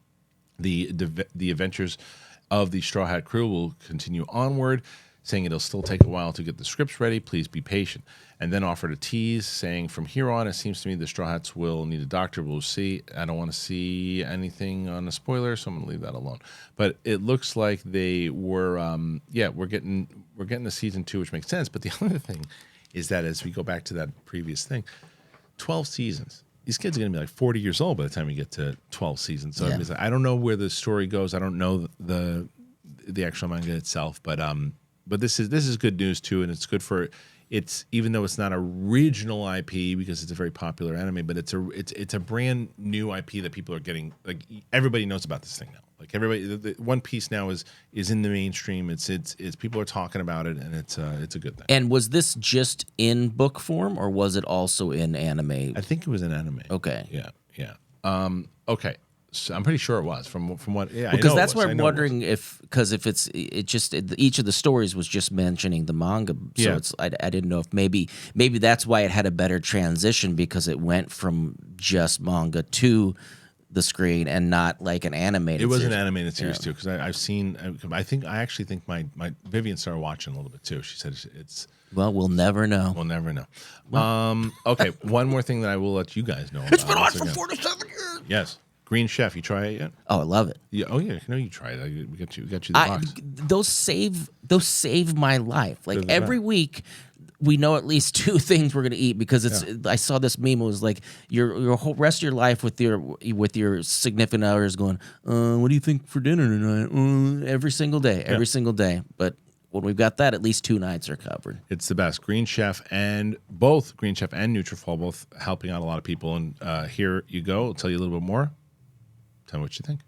The adventures of the Straw Hat crew will continue onward, saying it'll still take a while to get the scripts ready. Please be patient. And then offered a tease, saying, "From here on, it seems to me the Straw Hats will need a doctor. We'll see. I don't want to see anything on a spoiler, so I'm going to leave that alone." But it looks like they were, we're getting the season 2, which makes sense. But the other thing is that as we go back to that previous thing, 12 seasons. These kids are going to be like 40 years old by the time we get to 12 seasons. So I don't know where the story goes. I don't know the actual manga itself, but this is good news too, and it's good for it's, even though it's not original IP because it's a very popular anime, but it's a brand new IP that people are getting. Like, everybody knows about this thing now. Like, everybody, the One Piece now is in the mainstream. It's people are talking about it, and it's a good thing. And was this just in book form, or was it also in anime? I think it was in anime. Okay. Yeah. Okay. So I'm pretty sure it was from what. Yeah, because that's why I'm wondering if each of the stories was just mentioning the manga. So I didn't know if maybe that's why it had a better transition, because it went from just manga to the screen and not like an animated. It was series. An animated series too, because I've seen. I actually think my Vivian started watching a little bit too. She said it's. Well, we'll never know. We'll never know. Okay, one more thing that I will let you guys know. It's been on for 4 to 7 years. Yes. Green Chef, you try it yet? Oh, I love it. Yeah. Oh yeah, no, you tried it. We got you the box. Those save my life. Like every week, we know at least 2 things we're gonna eat, because it's. Yeah. I saw this meme. It was like your whole rest of your life with your significant others going, "What do you think for dinner tonight?" Every single day. But when we've got that, at least 2 nights are covered. It's the best. Green Chef and NUTRAFOL, both helping out a lot of people. And here you go. I'll tell you a little bit more. Tell me what you think.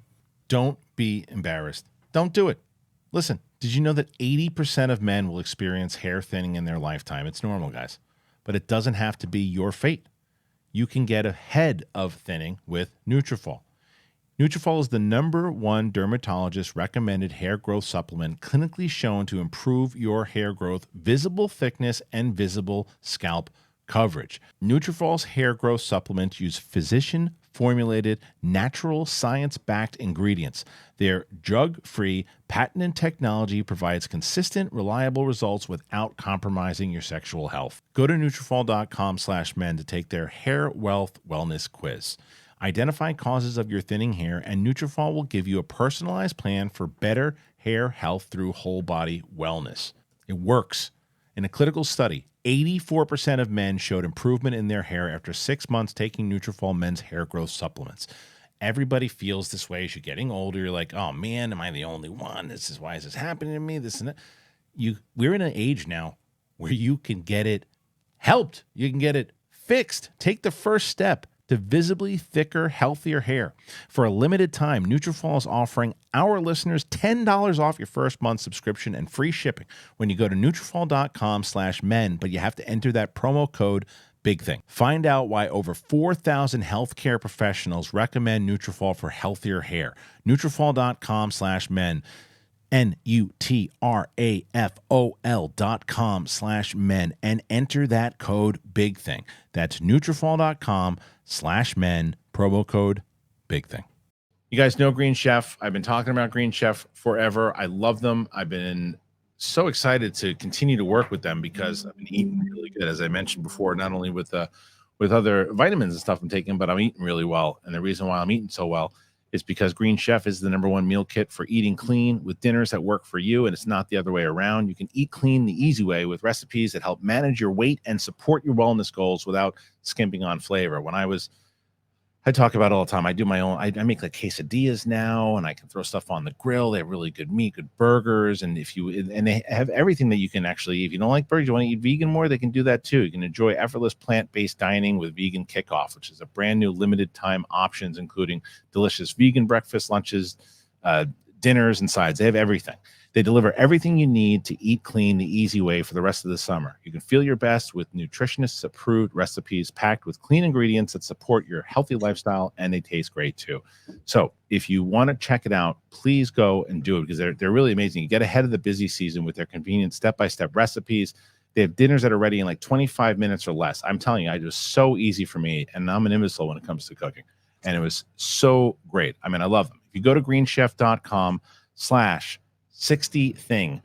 Don't be embarrassed. Don't do it. Listen, did you know that 80% of men will experience hair thinning in their lifetime? It's normal, guys. But it doesn't have to be your fate. You can get ahead of thinning with NUTRAFOL. NUTRAFOL is the #1 dermatologist recommended hair growth supplement, clinically shown to improve your hair growth, visible thickness, and visible scalp coverage. NUTRAFOL's hair growth supplements use physician-formulated, natural, science-backed ingredients. Their drug-free, patented technology provides consistent, reliable results without compromising your sexual health. Go to NUTRAFOL.com/men to take their hair wealth wellness quiz. Identify causes of your thinning hair, and NUTRAFOL will give you a personalized plan for better hair health through whole body wellness. It works. In a clinical study, 84% of men showed improvement in their hair after 6 months taking NUTRAFOL men's hair growth supplements. Everybody feels this way as you're getting older. You're like, "Oh man, am I the only one? Why is this happening to me? This and that." We're in an age now where you can get it helped. You can get it fixed. Take the first step to visibly thicker, healthier hair. For a limited time, NUTRAFOL is offering our listeners $10 off your first month subscription and free shipping when you go to NUTRAFOL.com/men, but you have to enter that promo code BIGTHING. Find out why over 4,000 healthcare professionals recommend NUTRAFOL for healthier hair. NUTRAFOL.com/men. NUTRAFOL.com/men and enter that code BIGTHING. That's NUTRAFOL.com/men, promo code BIGTHING. You guys know Green Chef. I've been talking about Green Chef forever. I love them. I've been so excited to continue to work with them because I've been eating really good, as I mentioned before, not only with other vitamins and stuff I'm taking, but I'm eating really well. And the reason why I'm eating so well It's because Green Chef is the #1 meal kit for eating clean with dinners that work for you, and it's not the other way around. You can eat clean the easy way with recipes that help manage your weight and support your wellness goals without skimping on flavor. I talk about it all the time. I do my own. I make like quesadillas now, and I can throw stuff on the grill. They have really good meat, good burgers, and they have everything that you can actually eat. If you don't like burgers, you want to eat vegan more, they can do that too. You can enjoy effortless plant-based dining with Vegan Kickoff, which is a brand new limited time options, including delicious vegan breakfast, lunches, dinners, and sides. They have everything. They deliver everything you need to eat clean the easy way for the rest of the summer. You can feel your best with nutritionists-approved recipes packed with clean ingredients that support your healthy lifestyle, and they taste great too. So if you want to check it out, please go and do it because they're really amazing. You get ahead of the busy season with their convenient step-by-step recipes. They have dinners that are ready in like 25 minutes or less. I'm telling you, it was so easy for me, and I'm an imbecile when it comes to cooking. And it was so great. I mean, I love them. If you go to greenchef.com/60thing,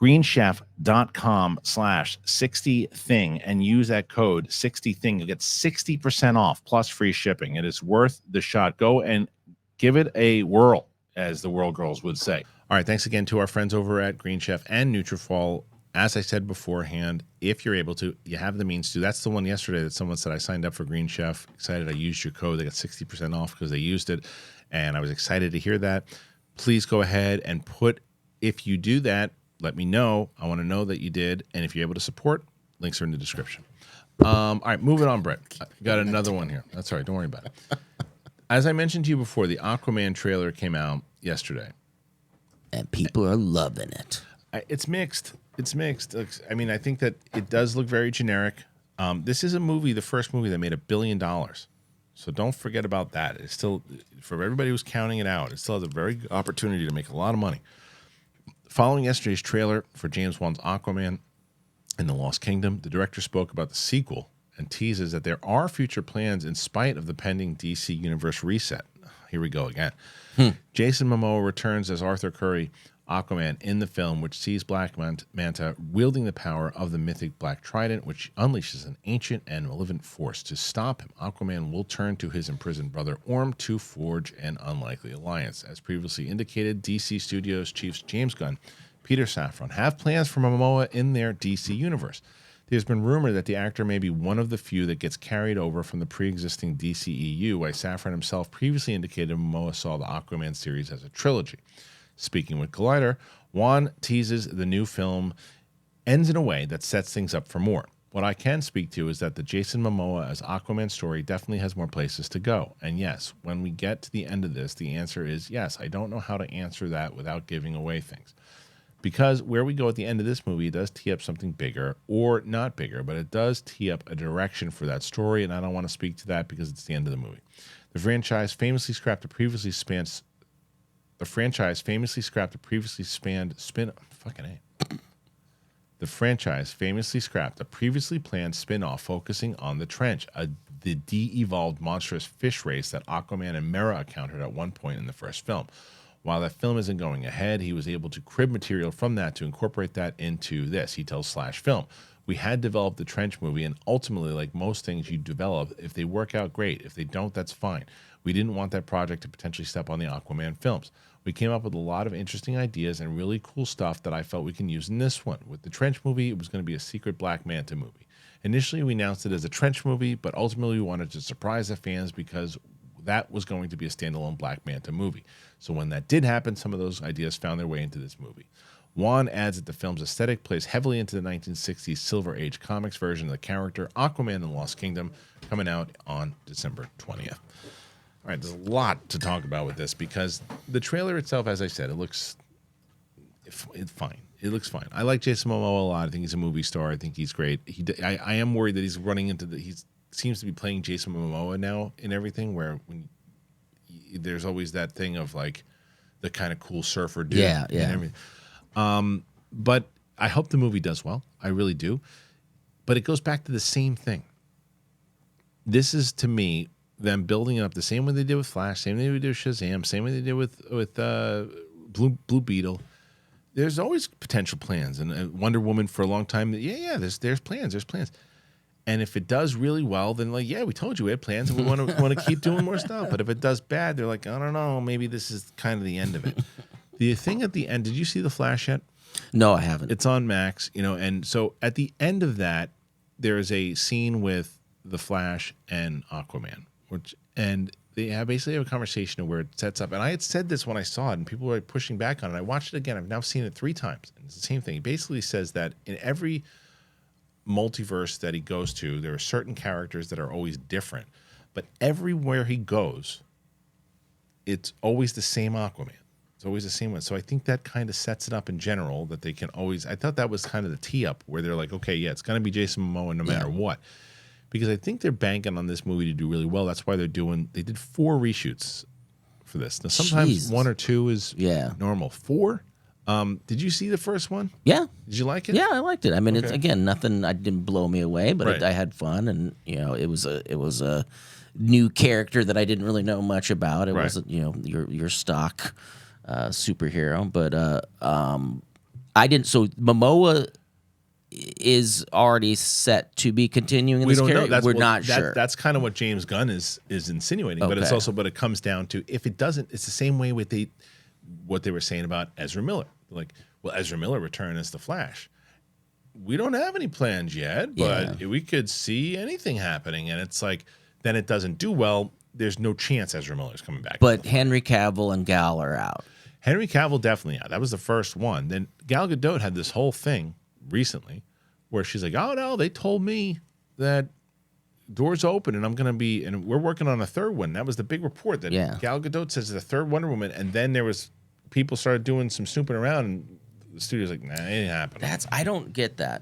greenchef.com/60thing, and use that code 60thing, you'll get 60% off plus free shipping. It is worth the shot. Go and give it a whirl, as the world girls would say. All right, thanks again to our friends over at Green Chef and NUTRAFOL. As I said beforehand, if you're able to, you have the means to. That's the one yesterday that someone said, I signed up for Green Chef. Excited I used your code. They got 60% off because they used it, and I was excited to hear that. Please go ahead and if you do that, let me know. I want to know that you did. And if you're able to support, links are in the description. All right, moving on, Brett. I got another one here. That's all right. Don't worry about it. As I mentioned to you before, the Aquaman trailer came out yesterday. And people are loving it. It's mixed. It's mixed. I mean, I think that it does look very generic. This is a movie, the first movie that made $1 billion. So don't forget about that. It's still, for everybody who's counting it out, it still has a very good opportunity to make a lot of money. Following yesterday's trailer for James Wan's Aquaman in the Lost Kingdom, the director spoke about the sequel and teases that there are future plans in spite of the pending DC Universe reset. Here we go again. Jason Momoa returns as Arthur Curry, Aquaman, in the film, which sees Black Manta wielding the power of the mythic Black Trident, which unleashes an ancient and malevolent force. To stop him, Aquaman will turn to his imprisoned brother Orm to forge an unlikely alliance. As previously indicated, DC Studios chiefs James Gunn, Peter Safran have plans for Momoa in their DC universe. There's been rumor that the actor may be one of the few that gets carried over from the pre-existing DCEU, while Safran himself previously indicated Momoa saw the Aquaman series as a trilogy. Speaking with Collider, Wan teases the new film ends in a way that sets things up for more. What I can speak to is that the Jason Momoa as Aquaman story definitely has more places to go. And yes, when we get to the end of this, the answer is yes. I don't know how to answer that without giving away things. Because where we go at the end of this movie, it does tee up something bigger, or not bigger, but it does tee up a direction for that story, and I don't want to speak to that because it's the end of the movie. The franchise famously scrapped a previously spanned spin-off focusing on the Trench, the de-evolved monstrous fish race that Aquaman and Mera encountered at one point in the first film. While that film isn't going ahead, he was able to crib material from that to incorporate that into this, he tells Slash Film. We had developed the Trench movie, and ultimately, like most things you develop, if they work out, great. If they don't, that's fine. We didn't want that project to potentially step on the Aquaman films. We came up with a lot of interesting ideas and really cool stuff that I felt we can use in this one. With the Trench movie, it was going to be a secret Black Manta movie. Initially, we announced it as a Trench movie, but ultimately we wanted to surprise the fans because that was going to be a standalone Black Manta movie. So when that did happen, some of those ideas found their way into this movie. Wan adds that the film's aesthetic plays heavily into the 1960s Silver Age comics version of the character Aquaman in the Lost Kingdom, coming out on December 20th. All right, there's a lot to talk about with this because the trailer itself, as I said, it's fine. It looks fine. I like Jason Momoa a lot. I think he's a movie star. I think he's great. I am worried that he's running into he seems to be playing Jason Momoa now in everything, where there's always that thing of like the kind of cool surfer dude. Yeah. And everything. But I hope the movie does well. I really do. But it goes back to the same thing. This is, to me, them building it up the same way they did with Flash, same way they did with Shazam, same way they did with Blue Beetle. There's always potential plans, and Wonder Woman for a long time. There's plans. And if it does really well, then like, yeah, we told you we had plans and we want to keep doing more stuff. But if it does bad, they're like, I don't know, maybe this is kind of the end of it. The thing at the end, did you see The Flash yet? No, I haven't. It's on Max, and so at the end of that, there is a scene with The Flash and Aquaman, and they basically have a conversation where it sets up. And I had said this when I saw it, and people were pushing back on it. I watched it again. I've now seen it 3 times, and it's the same thing. He basically says that in every multiverse that he goes to, there are certain characters that are always different, but everywhere he goes, it's always the same Aquaman. It's always the same one. So I think that kind of sets it up in general that they can always. I thought that was kind of the tee up where they're like, okay, yeah, it's going to be Jason Momoa no matter what, because I think they're banking on this movie to do really well. That's why they did 4 reshoots for this. Now sometimes 1 or 2 is normal. 4. Did you see the first one? Yeah. Did you like it? Yeah, I liked it. I mean, it's again nothing. I didn't blow me away, but I had fun, and it was a new character that I didn't really know much about. It wasn't your stock superhero, but I didn't. So Momoa is already set to be continuing in this character. We're not sure. That's kind of what James Gunn is insinuating, but it's also it comes down to if it doesn't. It's the same way with what they were saying about Ezra Miller. Like, well, Ezra Miller returned as the Flash. We don't have any plans yet, but we could see anything happening. And it's like, then it doesn't do well. There's no chance Ezra Miller's coming back. But Henry Cavill and Gal are out. Henry Cavill definitely out. That was the first one. Then Gal Gadot had this whole thing recently where she's like, oh, no, they told me that doors open and I'm going to be, and we're working on a 3rd one. That was the big report that Gal Gadot says the 3rd Wonder Woman. And then there was people started doing some snooping around and the studio's like, nah, it ain't happening. I don't get that.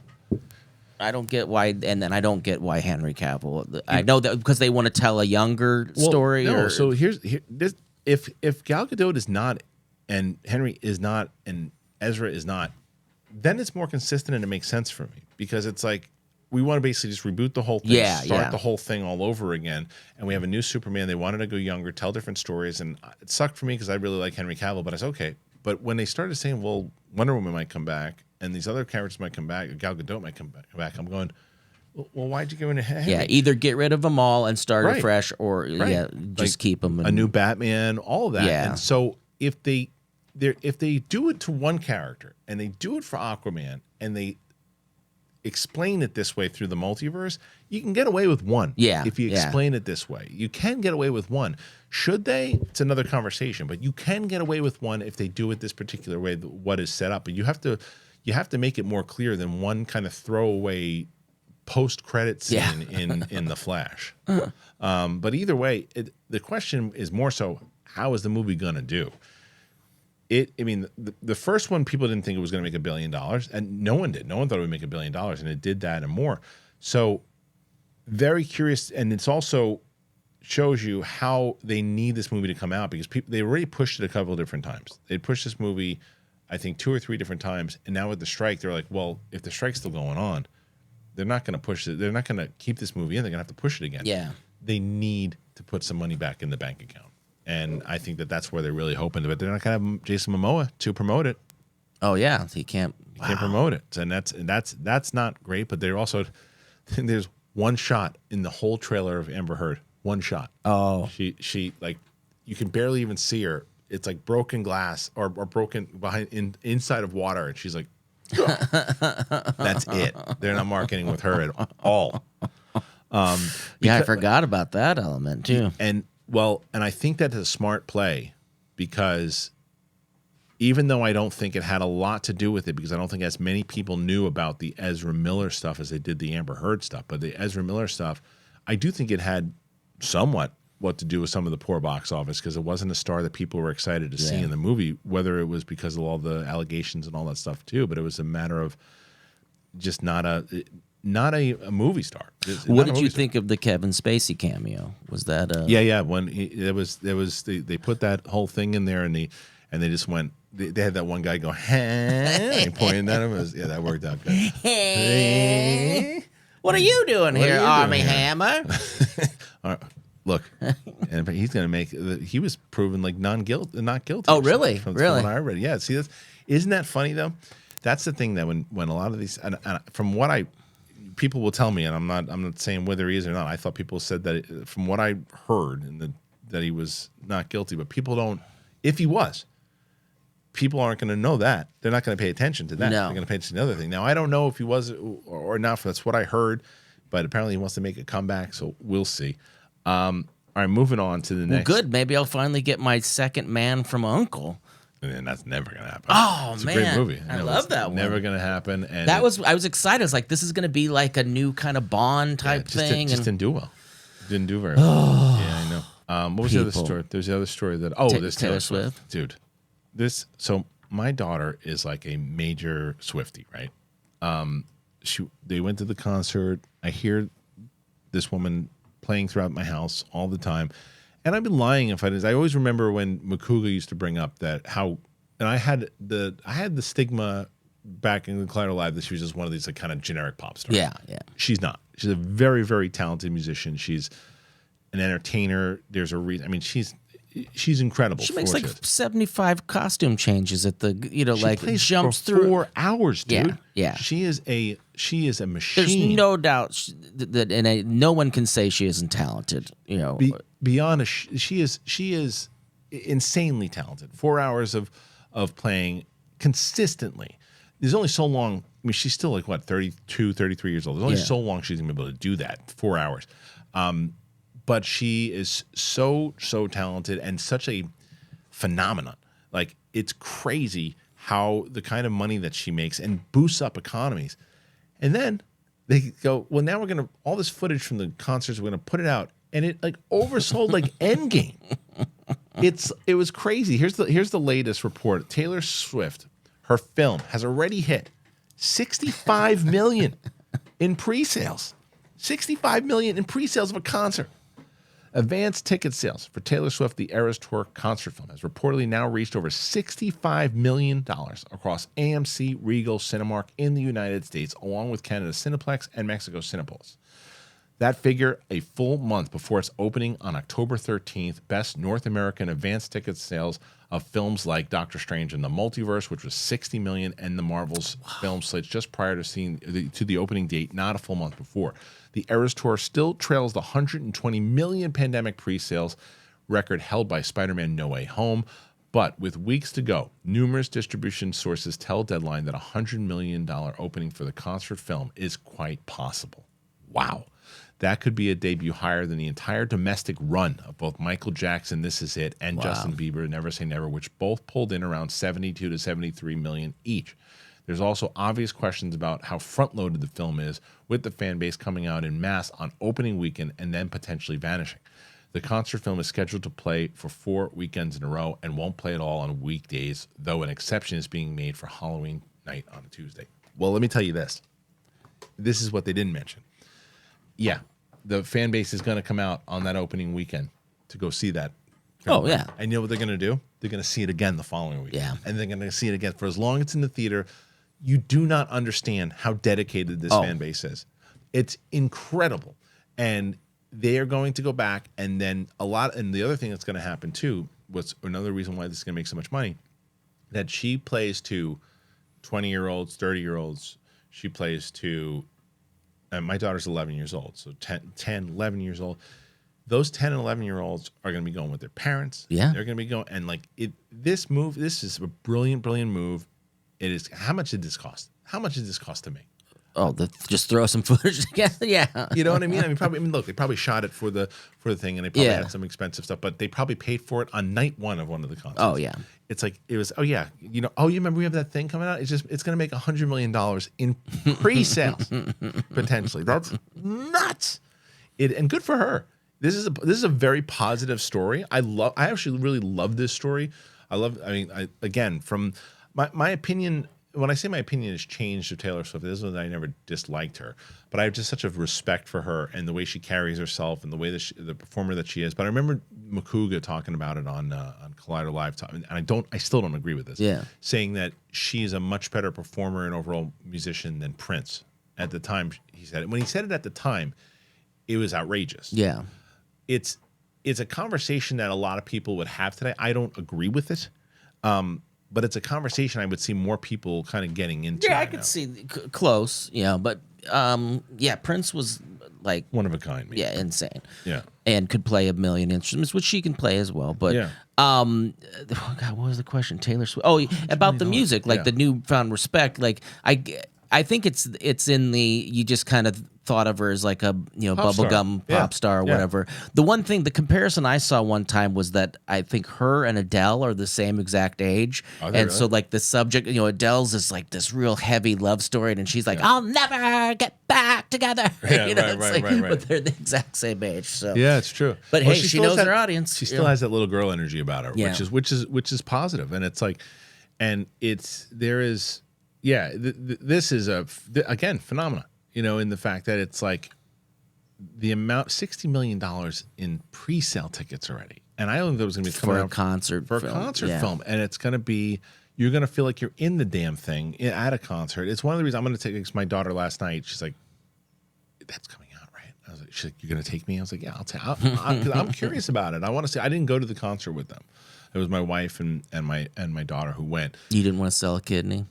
I don't get why, and then I don't get why Henry Cavill. I know that because they want to tell a younger story. No, so here's this: if Gal Gadot is not, and Henry is not, and Ezra is not, then it's more consistent and it makes sense for me because it's like we want to basically just reboot the whole thing, start the whole thing all over again, and we have a new Superman. They wanted to go younger, tell different stories, and it sucked for me because I really like Henry Cavill, but I said okay. But when they started saying, well, Wonder Woman might come back, and these other characters might come back, Gal Gadot might come back, I'm going, well, why'd you go into Henry? Yeah, either get rid of them all and start afresh, or just keep them. A new Batman, all of that. Yeah. And so if they do it to one character, and they do it for Aquaman, and they explain it this way through the multiverse, you can get away with one. Yeah. If you explain it this way, you can get away with one. Should they? It's another conversation, but you can get away with one if they do it this particular way, what is set up. But you have to make it more clear than one kind of throwaway post-credit scene in The Flash. But either way, the question is more so, how is the movie going to do? The first one, people didn't think it was going to make $1 billion, and no one did. No one thought it would make $1 billion, and it did that and more. So very curious, and it's also shows you how they need this movie to come out because they already pushed it a couple of different times. They pushed this movie, I think, 2 or 3 different times, and now with the strike, they're like, well, if the strike's still going on, they're not going to push it. They're not going to keep this movie in. They're going to have to push it again. Yeah, they need to put some money back in the bank account. And I think that's where they're really hoping to, but they're not going to have Jason Momoa to promote it. Oh yeah, he can't promote it, and that's not great. But they're also there's one shot in the whole trailer of Amber Heard, one shot. Oh, she like you can barely even see her. It's like broken glass or broken inside of water, and she's like, that's it. They're not marketing with her at all. I forgot about that element too. And I think that is a smart play because even though I don't think it had a lot to do with it, because I don't think as many people knew about the Ezra Miller stuff as they did the Amber Heard stuff, but the Ezra Miller stuff, I do think it had somewhat what to do with some of the poor box office because it wasn't a star that people were excited to see in the movie, whether it was because of all the allegations and all that stuff too, but it was a matter of just not a movie star. What did you think of the Kevin Spacey cameo? Was that when they put that whole thing in there and they just went. They had that one guy go, and pointing at him. That worked out good. Hey, what are you doing here, Army Hammer? Look, and he's going to make. He was proven like not guilty. Oh, really? From really? what I read. Yeah. See, isn't that funny though? That's the thing that when a lot of these, and from what I people will tell me, and I'm not saying whether he is or not. I thought people said that from what I heard, that he was not guilty. But people don't. If he was, people aren't going to know that. They're not going to pay attention to that. No. They're going to pay attention to the other thing. Now, I don't know if he was or not. That's what I heard. But apparently, he wants to make a comeback. So we'll see. All right, moving on to the next. Well, good. Maybe I'll finally get my second Man from U.N.C.L.E. And that's never going to happen. Oh, it's man. a great movie. I love that one. Never going to happen. And I was excited. I was like, this is going to be like a new kind of Bond type thing. Just didn't do well. Didn't do very well. Yeah, I know. What was the other story? There's the other story that this Taylor Swift. Dude. So my daughter is like a major Swiftie, right? They went to the concert. I hear this woman playing throughout my house all the time. And I've been lying if I didn't. I always remember when Makuga used to bring up and I had the stigma back in the Collider Live that she was just one of these like kind of generic pop stars. Yeah. She's not. She's a very, very talented musician. She's an entertainer. There's a reason. I mean, she's incredible. She makes like 75 costume changes at the she jumps for through 4 hours, dude. Yeah. She is a machine. There's no doubt that no one can say she isn't talented. Beyond she is insanely talented. 4 hours of playing consistently. There's only so long. I mean, she's still like what 32, 33 years old. There's only so long she's gonna be able to do that. 4 hours. But she is so talented and such a phenomenon. Like, it's crazy how the kind of money that she makes and boosts up economies. And then they go, well, now we're going to, all this footage from the concerts, we're going to put it out. And it like oversold like Endgame. It was crazy. Here's the latest report. Taylor Swift, her film has already hit 65 million in pre-sales. 65 million in pre-sales of a concert. Advanced ticket sales for Taylor Swift, the Eras Tour concert film, has reportedly now reached over $65 million across AMC, Regal, Cinemark in the United States, along with Canada's Cineplex and Mexico Cinepolis. That figure, a full month before its opening on October 13th, best North American advanced ticket sales of films like Doctor Strange and the Multiverse, which was $60 million, and the Marvel's film slates just prior to the opening date, not a full month before. The Eras Tour still trails the $120 million pandemic pre-sales record held by Spider-Man No Way Home, but with weeks to go, numerous distribution sources tell Deadline that a $100 million opening for the concert film is quite possible. Wow. That could be a debut higher than the entire domestic run of both Michael Jackson, This Is It, and Justin Bieber, Never Say Never, which both pulled in around 72 to 73 million each. There's also obvious questions about how front-loaded the film is, with the fan base coming out en masse on opening weekend and then potentially vanishing. The concert film is scheduled to play for 4 weekends in a row and won't play at all on weekdays, though an exception is being made for Halloween night on a Tuesday. Well, let me tell you this. This is what they didn't mention. Yeah, the fan base is going to come out on that opening weekend to go see that film. Oh, yeah. And you know what they're going to do? They're going to see it again the following week. Yeah. And they're going to see it again. For as long as it's in the theater, you do not understand how dedicated this fan base is. It's incredible. And they are going to go back, and then and the other thing that's going to happen too, what's another reason why this is going to make so much money, that she plays to 20-year-olds, 30-year-olds. She plays to, and my daughter's 11 years old, so 10, 11 years old. Those 10 and 11-year-olds are going to be going with their parents. Yeah. They're going to be going, and like this is a brilliant, brilliant move. It is. How much did this cost? How much did this cost to make? Oh, just throw some footage together. Yeah. You know what I mean? Look, they probably shot it for the thing, and they probably had some expensive stuff, but they probably paid for it on night one of one of the concerts. Oh yeah. It's like it was. Oh yeah. You remember we have that thing coming out? It's going to make $100 million in pre-sales potentially. That's nuts. And good for her. This is a very positive story. I actually really love this story. From my opinion. When I say my opinion has changed of Taylor Swift, this is that I never disliked her, but I have just such a respect for her and the way she carries herself and the way that the performer that she is. But I remember Makuga talking about it on Collider Live, and I still don't agree with this. Yeah, saying that she is a much better performer and overall musician than Prince. At the time, he said it. When he said it at the time, it was outrageous. Yeah, it's a conversation that a lot of people would have today. I don't agree with it. But it's a conversation I would see more people kind of getting into. Yeah, I could see close, but yeah, Prince was like one of a kind. Yeah, insane. Yeah, and could play a million instruments, which she can play as well. But God, what was the question? Taylor Swift. Oh, about the music, like the newfound respect. Like I think it's in the you just kind of thought of her as like a bubblegum pop star or whatever. The one thing, the comparison I saw one time was that I think her and Adele are the same exact age, and so like the subject, Adele's is like this real heavy love story, and she's like, I'll never get back together. Right. But they're the exact same age. So yeah, it's true. But hey, she knows her audience. She still has that little girl energy about her, which is positive, and it's like, and this is again phenomena. In the fact that it's like the amount, $60 million in pre-sale tickets already. And I don't think that was going to be coming for a out concert for a concert film. And it's going to be, you're going to feel like you're in the damn thing at a concert. It's one of the reasons I'm going to take my daughter last night. She's like, that's coming out, right? I was like, she's like, you're going to take me? I was like, yeah, I'm curious about it. I want to see. I didn't go to the concert with them. It was my wife and my daughter who went. You didn't want to sell a kidney?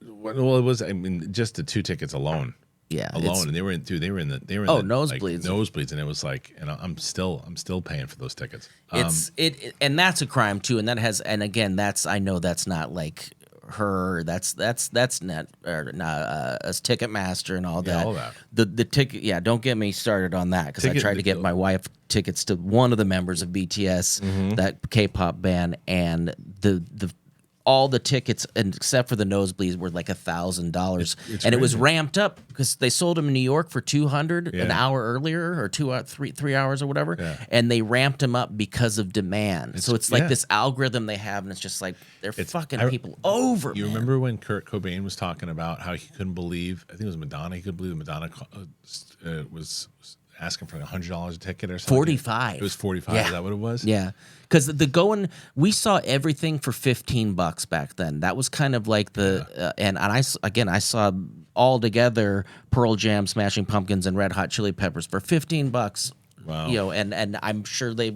Well, it was, just the 2 tickets alone. Yeah, alone, and they were in nosebleeds, like, nosebleeds, and it was like, I'm still paying for those tickets. And that's a crime too, and that has, and again, I know that's not like her, that's not as Ticketmaster and all that. All that. The ticket, don't get me started on that because I tried to get my wife tickets to one of the members of BTS, that K-pop band, and the all the tickets, except for the nosebleeds, were like $1,000, and crazy. It was ramped up because they sold them in New York for $200 an hour earlier, or 3 hours or whatever, and they ramped them up because of demand. So it's like this algorithm they have, and it's just like they're fucking people over. You remember when Kurt Cobain was talking about how he couldn't believe? I think it was Madonna. He couldn't believe Madonna was asking for $100 a ticket or something. 45. It was 45. Yeah. Is that what it was? Yeah. Because we saw everything for $15 back then. That was kind of like and I saw all together Pearl Jam, Smashing Pumpkins, and Red Hot Chili Peppers for $15. Wow. And I'm sure I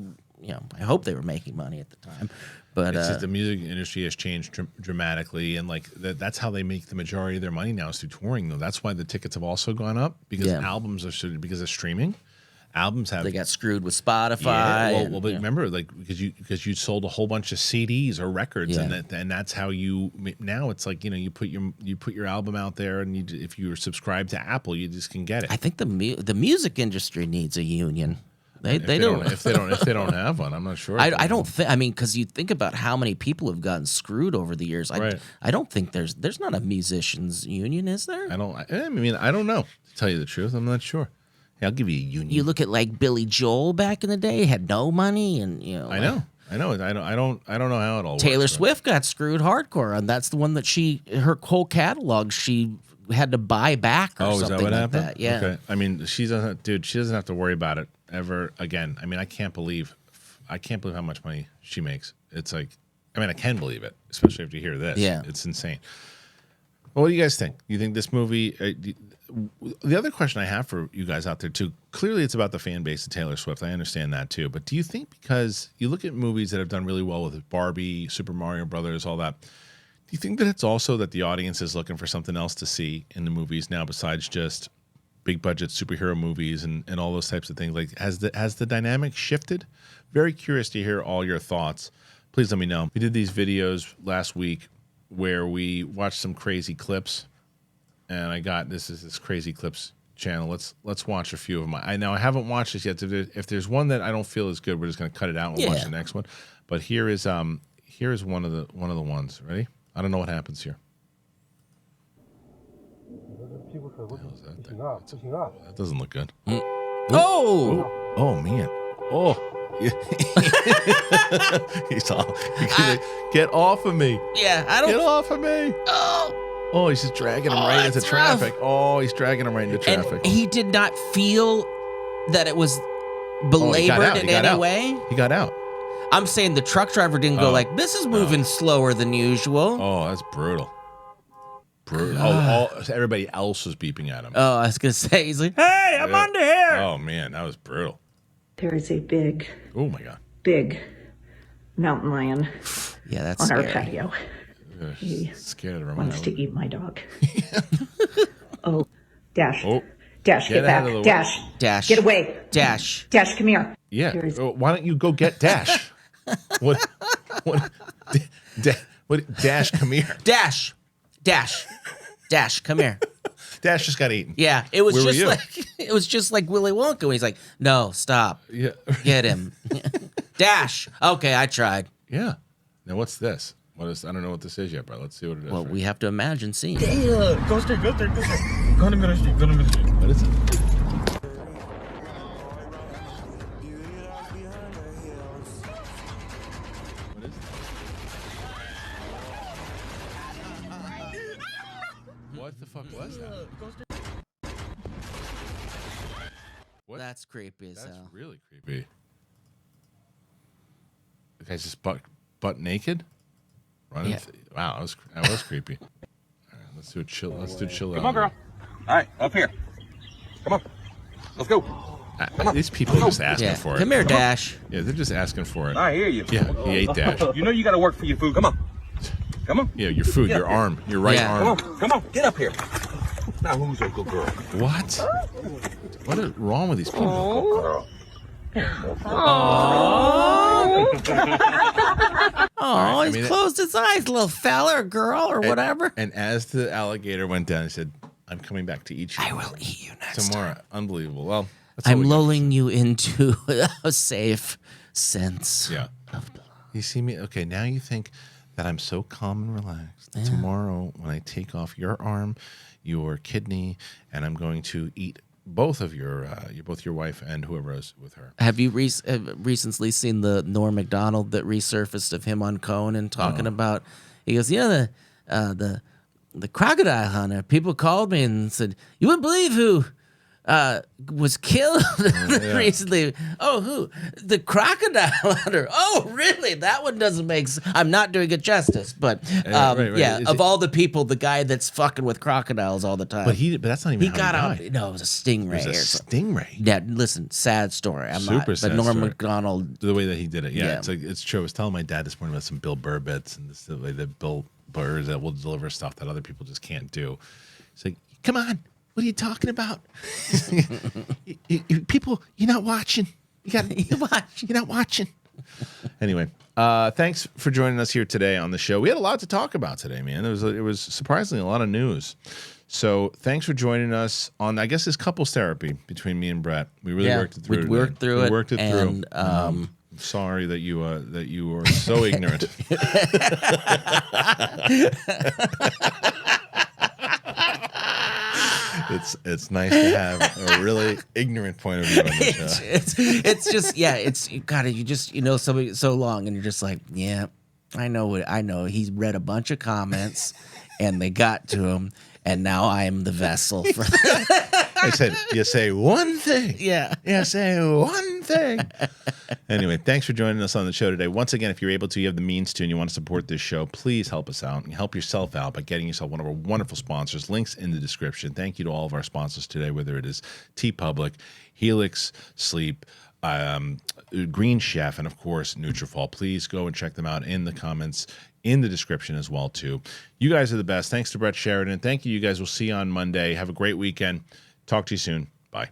hope they were making money at the time. But it's just the music industry has changed dramatically, and like that's how they make the majority of their money now is through touring. Though that's why the tickets have also gone up because albums are because of streaming. Albums they got screwed with Spotify. Yeah, well, but remember, like because you sold a whole bunch of CDs or records, and that's how you now it's like you put your album out there, and if you're subscribed to Apple, you just can get it. I think the music industry needs a union. They don't. If they don't have one, I'm not sure. I don't think. I mean, because you think about how many people have gotten screwed over the years. I don't think there's not a musicians union, is there? I don't know. To tell you the truth, I'm not sure. Hey, I'll give you a union. You look at like Billy Joel back in the day, had no money, and I know. I don't know how it all works. Taylor Swift got screwed hardcore, and that's the one that her whole catalog she had to buy back or something is that what like happened? that. Yeah. Okay. I mean, she doesn't have to worry about it ever again. I mean, I can't believe how much money she makes. It's like, I can believe it, especially after you hear this. Yeah. It's insane. Well, what do you guys think? You think this movie? The other question I have for you guys out there too. Clearly, it's about the fan base of Taylor Swift. I understand that too. But do you think because you look at movies that have done really well with Barbie, Super Mario Brothers, all that? Do you think that it's also that the audience is looking for something else to see in the movies now besides just big budget superhero movies and all those types of things? Like, has the dynamic shifted? Very curious to hear all your thoughts. Please let me know. We did these videos last week where we watched some crazy clips, and I got this crazy clips channel. Let's watch a few of them. I haven't watched this yet. If there's one that I don't feel is good, we're just gonna cut it out and watch the next one. But here is one of the ones. Ready? I don't know what happens here. That doesn't look good. Oh man. Oh. He's all. Get off of me. Yeah, I don't. Get off of me. Oh, he's just dragging him right into traffic. Rough. Oh, he's dragging him right into traffic. And he did not feel that it was belabored in any way. He got out. I'm saying the truck driver didn't go like, this is moving slower than usual. Oh, that's brutal. Everybody else was beeping at him. Oh, I was going to say, he's like, hey, I'm under here. Oh, man, that was brutal. There is a big, oh my God, big mountain lion that's on scary. our patio. He scared of wants to eat my dog. Oh, Dash. Oh. Dash, get out back. of the way. Dash. Dash. Get away. Dash. Dash, come here. Yeah. There's- Why don't you go get Dash? What? Dash, come here. Dash. Come here. Dash just got eaten. Yeah, it was Where were just you? like Willy Wonka when he's like, no, stop. Yeah. Get him. Dash. Okay, I tried. Yeah. Now what's this? What is? I don't know what this is yet, bro. Let's see what it is. Well, we have to imagine seeing. Go straight. Go to middle street. What is it? What is it? What the fuck was that? What? That's creepy as That's hell. really creepy. The guy's just butt naked. Running. Yeah. Wow, that was creepy. All right, let's do chill. Let's do chill. Come on, girl. All right, up here. Come on. Let's go. These people are just asking Yeah, for it. come here, Dash. Yeah, they're just asking for it. I hear you. Yeah, he ate Dash. You know you got to work for your food. Come on. Come on. Yeah, your food, your arm, your right Yeah. Come arm. on. Come on. Get up here. Now who's a good girl? What? What is wrong with these people? Good girl. Oh, I he's mean, closed his eyes, little fella or girl or whatever. And as the alligator went down, he said, "I'm coming back to eat you. I will eat you next tomorrow." time. Unbelievable. Well, that's all I'm we got. lulling you into a safe sense. Yeah. You see me? Okay, now you think that I'm so calm and relaxed. Tomorrow, when I take off your arm, your kidney, and I'm going to eat both of both your wife and whoever is with her. Have you recently seen the Norm Macdonald that resurfaced of him on Conan talking about? He goes, "Yeah, the crocodile hunter. People called me and said you wouldn't believe who was killed recently. Oh, who? The crocodile hunter. Oh, really? That one doesn't make sense. I'm not doing it justice, but right. yeah, Is of it- all the people, the guy that's fucking with crocodiles all the time. But that's not even he how got he out. died. No, it was a stingray. It or was a something. stingray. Yeah, listen, sad story. I'm Super not, but sad Norm story. Macdonald. The way that he did it, yeah, Yeah. it's true. I was telling my dad this morning about some Bill Burr bits and this the way that Bill Burr that will deliver stuff that other people just can't do. He's like, "Come on, what are you talking about? People, you're not watching. You're not watching." Anyway, thanks for joining us here today on the show. We had a lot to talk about today, man. It was surprisingly a lot of news. So thanks for joining us on, I guess, this couples therapy between me and Brett. We really worked it through. We worked through it. We worked it and, through. I'm sorry that you were so ignorant. It's nice to have a really ignorant point of view on this show. it's just you know somebody so long and you're just like, yeah, I know he's read a bunch of comments and they got to him and now I'm the vessel for I said, you say one thing. Yeah. You say one thing. Anyway, thanks for joining us on the show today. Once again, if you're able to, you have the means to, and you want to support this show, please help us out and help yourself out by getting yourself one of our wonderful sponsors. Links in the description. Thank you to all of our sponsors today, whether it is TeePublic, HELIX Sleep, Green Chef, and of course NUTRAFOL. Please go and check them out in the comments in the description as well too. You guys are the best. Thanks to Brett Sheridan. Thank you. You guys will see you on Monday. Have a great weekend. Talk to you soon. Bye.